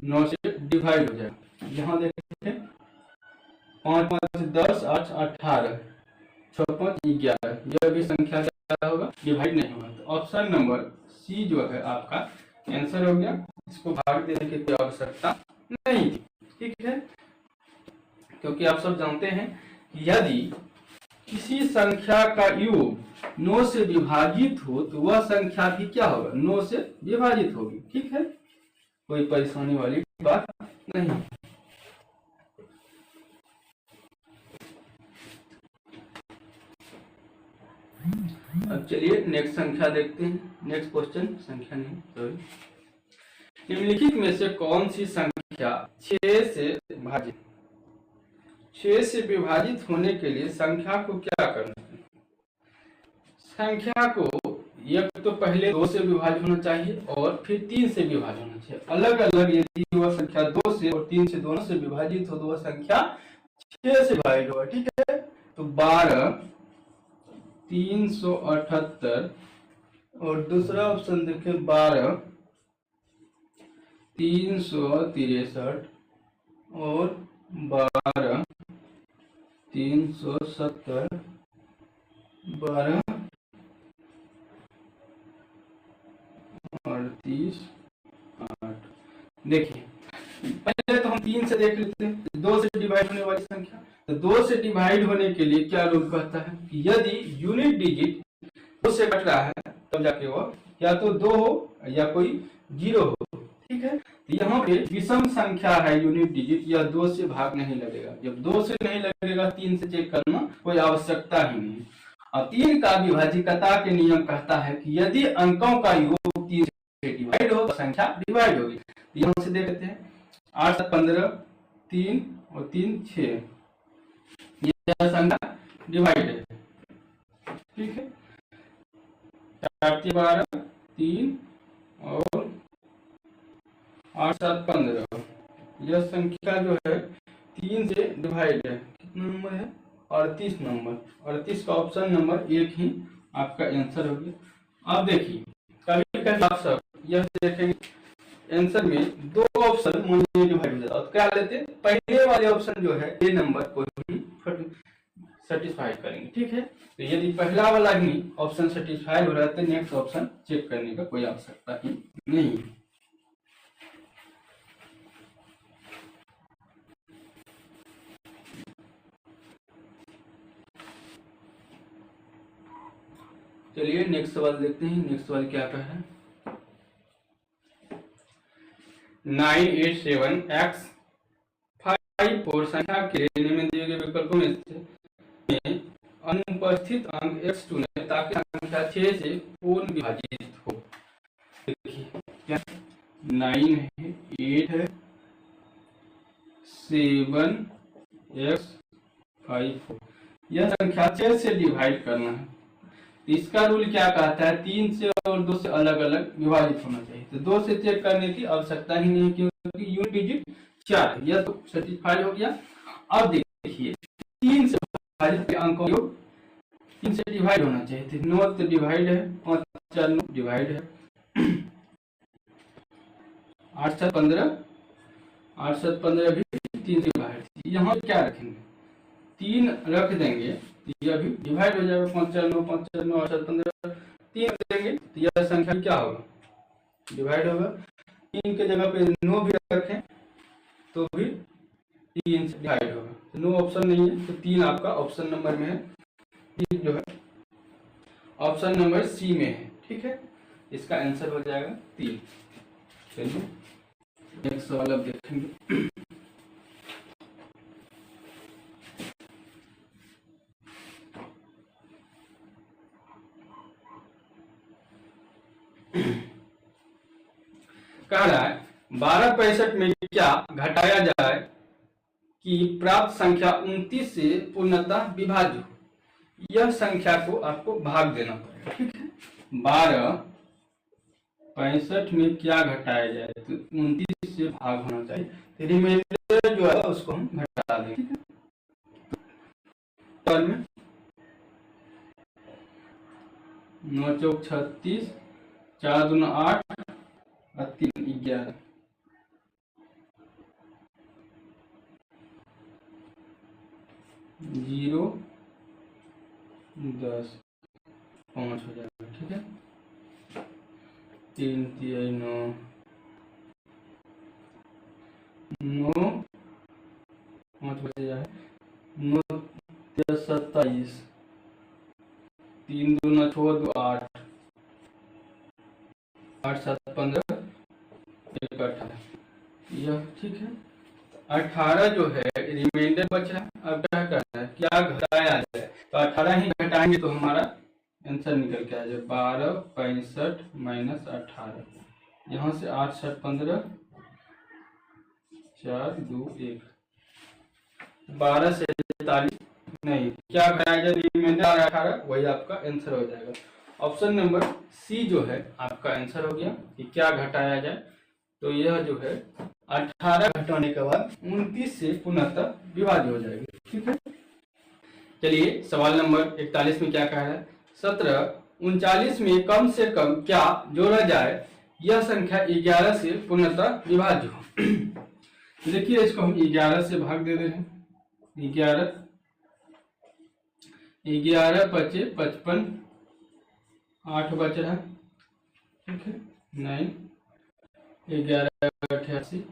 9 से डिवाइड हो जाएगा। यहाँ देखते हैं 5 5 10 8 18 6 5 11 यह भी संख्या क्या होगा डिवाइड नहीं होगा। तो ऑप्शन नंबर सी जो है आपका आंसर हो गया। इसको भाग देने की कोई आवश्यकता नहीं थी, ठीक है। क्योंकि आप सब जानते हैं कि यदि किसी संख्या का योग 9 से विभाजित हो तो वह संख्या भी क्या होगा 9 से विभाजित होगी, ठीक है। कोई परेशानी वाली बात नहीं। अब चलिए नेक्स्ट संख्या देखते हैं। नेक्स्ट क्वेश्चन संख्या नहीं सॉरी, निम्नलिखित में से कौन सी संख्या 6 से विभाजित 6 से विभाजित होने के लिए संख्या को क्या करना है। संख्या को एक तो पहले 2 से विभाजित होना चाहिए और फिर 3 से विभाजित होना चाहिए। अलग अलग यदि वह संख्या 2 से और 3 से दोनों से विभाजित हो तो वह संख्या 6 से विभाजित होगा, ठीक है। तो 12 378 और दूसरा ऑप्शन देखें 12 363 और 12 370 12 38 8। देखिए पहले तो हम 3 से देख लेते हैं 2 से डिवाइड होने वाली संख्या। तो 2 से डिवाइड होने के लिए क्या रूल कहता है कि यदि यूनिट डिजिट 2 से घट रहा है तब जाके वो या तो 2 हो या कोई 0 हो, ठीक है। तो यहाँ पे विषम संख्या है यूनिट डिजिट या 2 से भाग नहीं लगेगा। जब 2 से नहीं लगेगा 3 से चेक करना कोई आवश्यकता ही नहीं। और 3 का विभाजिकता के नियम कहता है कि यदि अंकों का योग 3 से डिवाइड हो तो संख्या डिवाइड होगी। तो यहाँ से देख लेते हैं 8 7 15 3 और 3 6, यह संख्या डिवाइड है, ठीक है। 4 3 12 3 और 8 7 15, यह संख्या जो है 3 से डिवाइड है। कितना नंबर है? 38 नंबर। 38 का ऑप्शन नंबर 1 ही आपका आंसर हो गया। अब देखिए कभी कभी आप सब यह देखेंगे आंसर में 2 ऑप्शन डिवाइड हो जाता है, तो क्या लेते हैं, पहले वाले ऑप्शन जो है ए नंबर को ही सेटिस्फाई करेंगे, ठीक है। तो यदि पहला वाला ही ऑप्शन सेटिस्फाई हो रहा है तो नेक्स्ट ऑप्शन चेक करने का कोई आवश्यकता ही नहीं। चलिए नेक्स्ट सवाल देखते हैं। नेक्स्ट सवाल क्या कहा है? 987x54 संख्या के लेने में दिए गए विकल्पों में से अनुपस्थित अंक x चुने ताकि संख्या 6 से पूर्ण विभाजित हो। देखिए क्या 9 है, 8 है, 7 x 5, यह संख्या 6 से डिवाइड करना है। इसका रूल क्या कहता है, 3 से और 2 से अलग अलग विभाजित होना चाहिए। तो 2 से चेक करने की आवश्यकता ही नहीं क्योंकि यूनिट डिजिट 4 है, यह तो सेटिस्फाई हो गया। अब देखिए 3 से विभाजित अंकों को 3 से डिवाइड होना चाहिए। तो 9 तो डिवाइड है, 5 4 9 डिवाइड है, 8 7 15, 8 7 15 भी 3 से डिवाइड। यहाँ क्या रखेंगे, 3 रख देंगे तो यह भी डिवाइड हो जाएगा। 5 4 9 5 4 9 8 7 15, 3 रख देंगे तो यह संख्या क्या होगा, डिवाइड होगा। 3 के जगह पे 9 भी रखें तो भी 3 से डिवाइड होगा। तो 9 ऑप्शन नहीं है, तो 3 आपका ऑप्शन नंबर में है, 3 जो है ऑप्शन नंबर सी में है, ठीक है। इसका आंसर हो जाएगा 3। चलिए नेक्स्ट सवाल अब देखेंगे। कह रहा है 1265 में क्या घटाया जाए कि प्राप्त संख्या 29 से पूर्णतः विभाज्य हो। यह संख्या को आपको भाग देना पड़ेगा, ठीक है। 1265 में क्या घटाया जाए, तो 29 से भाग होना चाहिए। रिमाइंडर जो है उसको हम घटा देंगे, ठीक है। में 9 चौक 36, 4 दूना 8 और 3 11, 0 10 5 हो जाएगा, ठीक है। 3 3 9 9 5 बचे जाए, 9 10 27, 3 दूना 6 2 8, 8 7 15 1 18, यह ठीक है। 18 जो है रिमाइंडर बचा। अब क्या करना है, क्या घटाया जाए, तो 18 ही घटाएंगे तो हमारा आंसर निकल के आ जाए 1265 माइनस 18। यहाँ से 8 7 15 4 2 1, 12 से 43 नहीं, क्या घटाया जाए, रिमाइंडर 18, वही आपका आंसर हो जाएगा। ऑप्शन नंबर सी जो है आपका आंसर हो गया कि क्या घटाया जाए। तो यह जो है 18 घटाने के बाद 29 से पूर्णतः विभाज्य हो जाएगी, ठीक है। चलिए सवाल नंबर 41 में क्या कह रहा है, 17 39 में कम से कम क्या जोड़ा जाए यह संख्या 11 से पूर्णतः विभाज्य हो। देखिए इसको हम 11 से भाग दे रहे हैं। 11 11 बचे 55, 8 बच रहा है, ठीक है। 9 11 88,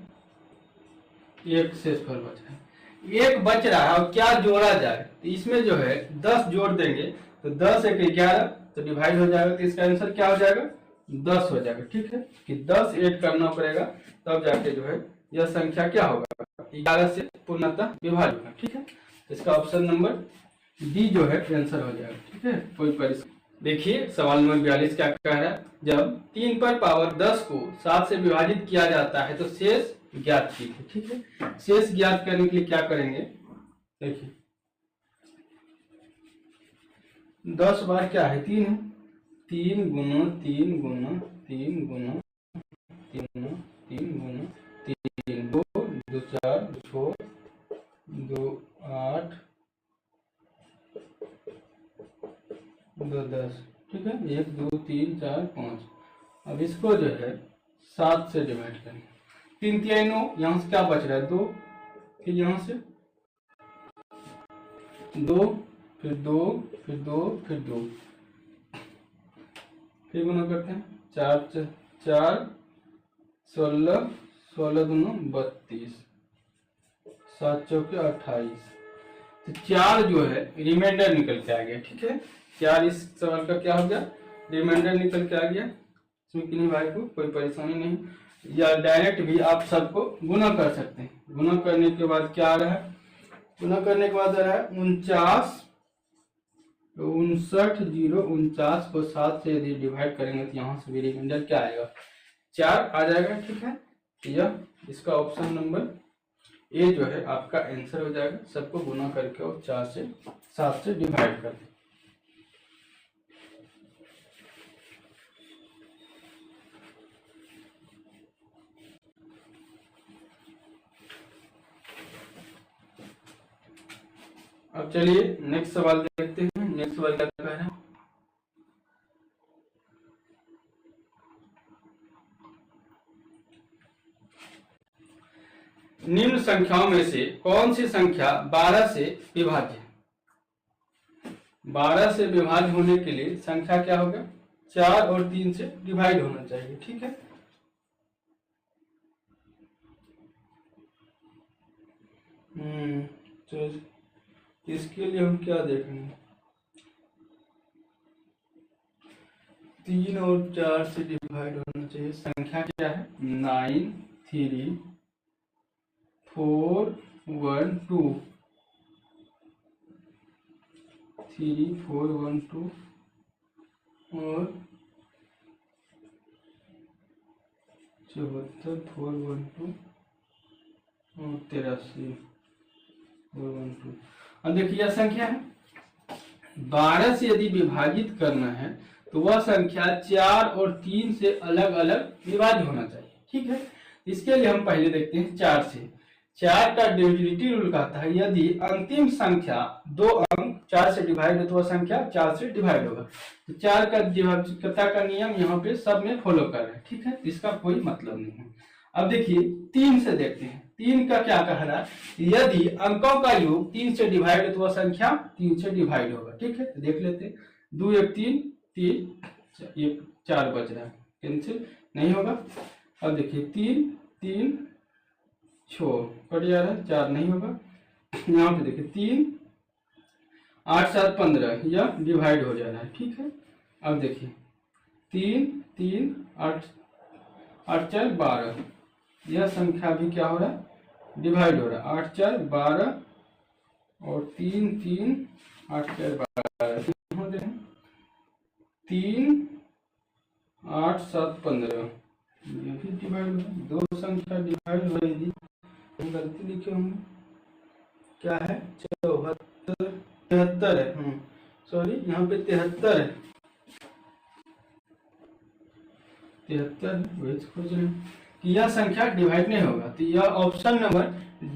1 शेषफल बच रहा है, 1 बच रहा है। और क्या जोड़ा जाए, तो इसमें जो है 10 जोड़ देंगे तो 10 1 11 तो डिवाइड हो जाएगा। तो इसका आंसर क्या हो जाएगा, 10 हो जाएगा, ठीक है। कि 10 ऐड करना पड़ेगा तब जाके जो है यह संख्या क्या होगा, 11 से पूर्णतः विभाज्य होगा, ठीक है। इसका ऑप्शन नंबर डी जो है आंसर हो जाएगा। ठीक है, कोई परेशानी। देखिए सवाल नंबर 42 क्या कह रहा है, जब 3 पर पावर 10 को 7 से विभाजित किया जाता है तो शेष ज्ञात कीजिए। ठीक है, शेष ज्ञात करने के लिए क्या करेंगे, देखिए 10 बार क्या है, 3 है, 3 गुना 3 गुना 3 गुना 3 गुना 3 गुना 3, 2 2 4 6 2 8 2 10। ठीक है, 1 2 3 4 5। अब इसको जो है 7 से डिवाइड करेंगे। 3 3 9, यहाँ से क्या बच रहा है 2, फिर यहाँ से 2 फिर 2 फिर 2 फिर 2, फिर गुना करते हैं 4 4 16 16 दूनो 32, 7 चौके 28। तो 4 जो है रिमाइंडर निकल के आ गया। ठीक है, 4 इस सवाल का क्या हो गया, रिमाइंडर निकल के आ गया। इसमें किन्हीं भाई को कोई परेशानी नहीं, या डायरेक्ट भी आप सबको गुना कर सकते हैं। गुना करने के बाद क्या आ रहा है, गुना करने के बाद आ रहा है 49 59 0 49 को 7 से यदि डिवाइड करेंगे तो यहाँ से भी रिमाइंडर क्या आएगा, 4 आ जाएगा। ठीक है, यह इसका ऑप्शन नंबर ए जो है आपका आंसर हो जाएगा। सबको गुना करके और 4 से 7 से डिवाइड कर दें। अब चलिए नेक्स्ट सवाल देखते हैं। नेक्स्ट सवाल क्या कह रहा है, निम्न संख्याओं में से कौन सी संख्या 12 से विभाज्य है। 12 से विभाज्य होने के लिए संख्या क्या होगा, 4 और 3 से डिवाइड होना चाहिए। ठीक है, तो इसके लिए हम क्या देखेंगे, 3 और 4 से डिवाइड होना चाहिए। संख्या क्या है, 9 3 4 1 2, 3 4 1 2 और 74 4 1 2 और 83 4 1 2। अब देखिए यह संख्या है, 12 से यदि विभाजित करना है तो वह संख्या 4 और 3 से अलग अलग विभाज्य होना चाहिए। ठीक है, इसके लिए हम पहले देखते हैं 4 से। 4 का डिविजिबिलिटी रूल कहता है यदि अंतिम संख्या 2 अंक 4 से डिवाइड हो तो वह संख्या 4 से डिवाइड होगा। तो 4 का डिविजिबिलिटी का नियम यहाँ पे सब में फॉलो कर रहे हैं। ठीक है, इसका कोई मतलब नहीं है। अब देखिए 3 से देखते हैं, 3 का क्या कह रहा है, यदि अंकों का योग 3 से डिवाइड हो तो वह संख्या 3 से डिवाइड होगा। ठीक है, तो देख लेते हैं, 2 1 3 3 1 4 बच रहा है, कैंसिल नहीं होगा। अब देखिए 3 3 6 कट जा रहा है, 4 नहीं होगा। यहाँ पे देखिए 3 8 7 15 यह डिवाइड हो जा रहा है। ठीक है, अब देखिए 3 3 8 8 4 12 यह संख्या भी क्या हो रहा है, डिवाइड हो रहा है। 8 4 12 और 3 3 8 4 12 3 8 7 15 ये भी डिवाइड हो रहा है। दो संख्या डिवाइड हो रही थी, गलती लिखे होंगे, क्या है 74 73 है, सॉरी यहाँ पे 73 है, 73 वही खोज रहे हैं कि यह संख्या डिवाइड नहीं होगा। तो यह ऑप्शन नंबर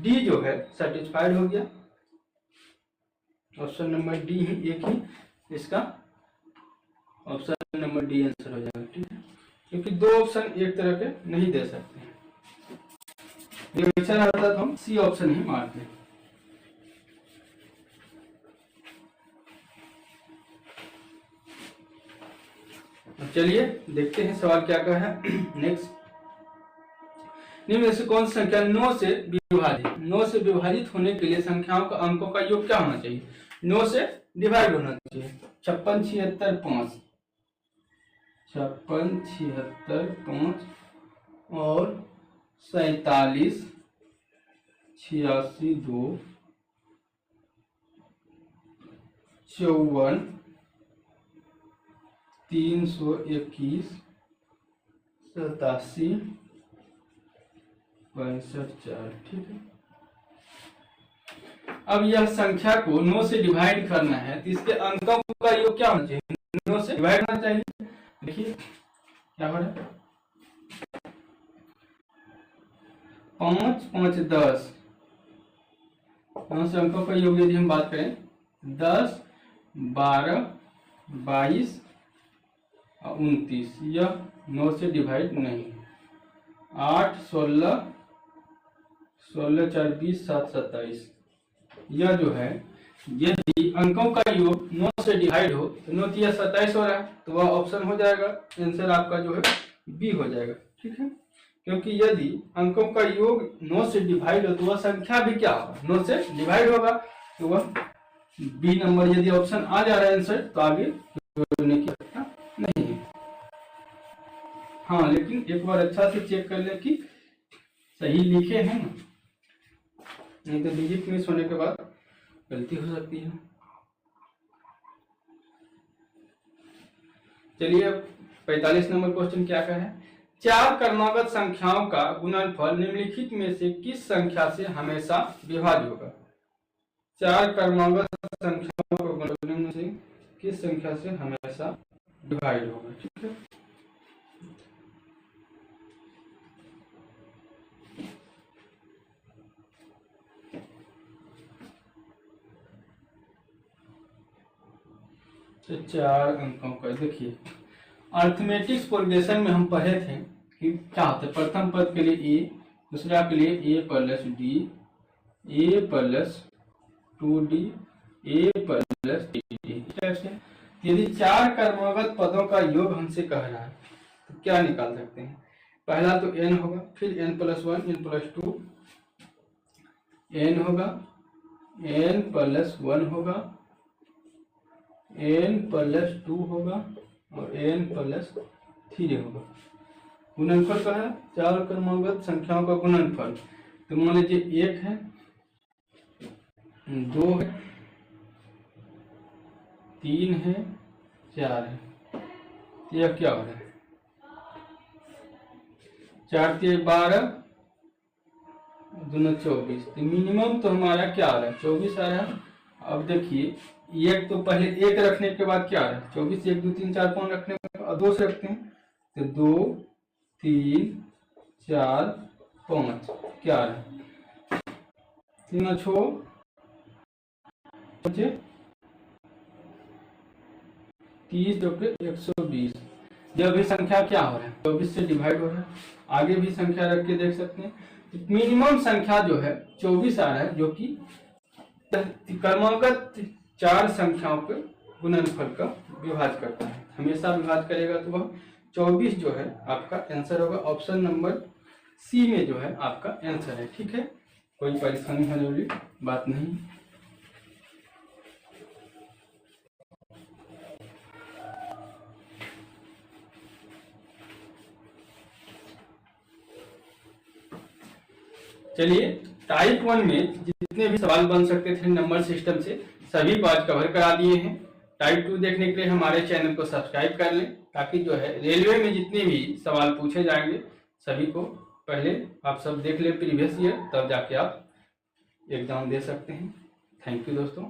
डी जो है सेटिस्फाइड हो गया। ऑप्शन नंबर डी ही एक ही इसका ऑप्शन नंबर डी आंसर हो जाएगा। ठीक है, क्योंकि दो ऑप्शन एक तरह के नहीं दे सकते हैं। आता तो हम सी ऑप्शन ही मारते हैं। चलिए देखते हैं सवाल क्या कहा है। नेक्स्ट, निम्न में से कौन सी संख्या 9 से विभाजित, 9 से विभाजित होने के लिए संख्याओं का अंकों का योग क्या होना चाहिए, 9 से डिवाइड होना चाहिए। 56 76 5 56 76 5 और 47 86 2 54, 321, 87, 65, ठीक है। अब यह संख्या को 9 से डिवाइड करना है तो इसके अंकों का योग क्या होना चाहिए? 9 से डिवाइड होना चाहिए। देखिए क्या हो रहा है, 5 5 10, 9 से अंकों का योग यदि हम बात करें 10, 12, 22 और 29, यह 9 से डिवाइड नहीं। 8, 16, 16 4 20, 7 27, यह जो है यदि अंकों का योग 9 से डिवाइड हो तो 9 3 27 हो रहा है, तो वह ऑप्शन हो जाएगा, आंसर आपका जो है बी हो जाएगा, ठीक है। क्योंकि यदि अंकों का योग 9 से डिवाइड हो तो वह संख्या भी क्या होगा? 9 से डिवाइड होगा, तो वह बी नंबर यदि ऑप्शन आ जा रहा है आंसर, तो आगे जोड़ने की आवश्यकता नहीं है। हाँ, लेकिन एक बार अच्छा से चेक कर ले कि सही लिखे हैं ना, नहीं तो डिजिट मिस होने के बाद गलती हो सकती है। चलिए 45 नंबर क्वेश्चन क्या का है? 4 क्रमागत संख्याओं का गुणनफल निम्नलिखित में से किस संख्या से हमेशा विभाज्य होगा? 4 क्रमागत संख्याओं का गुणनफल में से किस संख्या से हमेशा डिवाइड होगा, ठीक है। तो 4 अंकों का देखिए, अर्थमेटिक्स प्रोग्रेशन में हम पढ़े थे कि क्या होता है, प्रथम पद के लिए ए, दूसरा के लिए ए प्लस डी, ए प्लस 2d, ए प्लस डी, ऐसे। यदि 4 क्रमागत पदों का योग हमसे कह रहा है तो क्या निकाल सकते हैं? पहला तो n होगा, फिर n plus 1, n plus 2, n होगा, n प्लस 1 होगा, n प्लस 2 होगा और n प्लस 3 होगा। गुणनफल का है 4 क्रमागत संख्याओं का गुणनफल, तो मान लीजिए 1 है, 2 है, 3 है, 4 है, यह क्या हो रहा है? 4 3 12, 2 24, तो मिनिमम तो हमारा क्या आ रहा है? 24 आ रहा है। अब देखिए, एक तो पहले 1 रखने के बाद क्या आ रहा है? 24, 1 2 3 4 5 रखने के बाद 2 से रखते हैं, तो 2 3 4 5 क्या आ रहा है? 3 6 30 जो कि 120, यह भी संख्या क्या हो रहा है? 24 से डिवाइड हो रहा है। आगे भी संख्या रख के देख सकते हैं, तो मिनिमम संख्या जो है 24 आ रहा है, जो कि क्रमागत 4 संख्याओं के गुणनफल का विभाज्य करता है, हमेशा विभाज्य करेगा, तो वह 24 जो है आपका आंसर होगा। ऑप्शन नंबर सी में जो है आपका आंसर है, ठीक है। कोई परेशानी होने वाली बात नहीं। चलिए, टाइप 1 में जितने भी सवाल बन सकते थे नंबर सिस्टम से, सभी को आज कवर करा दिए हैं। टाइप 2 देखने के लिए हमारे चैनल को सब्सक्राइब कर लें, ताकि जो है रेलवे में जितने भी सवाल पूछे जाएंगे सभी को पहले आप सब देख लें प्रीवियस ईयर, तब जाके आप एग्जाम दे सकते हैं। थैंक यू दोस्तों।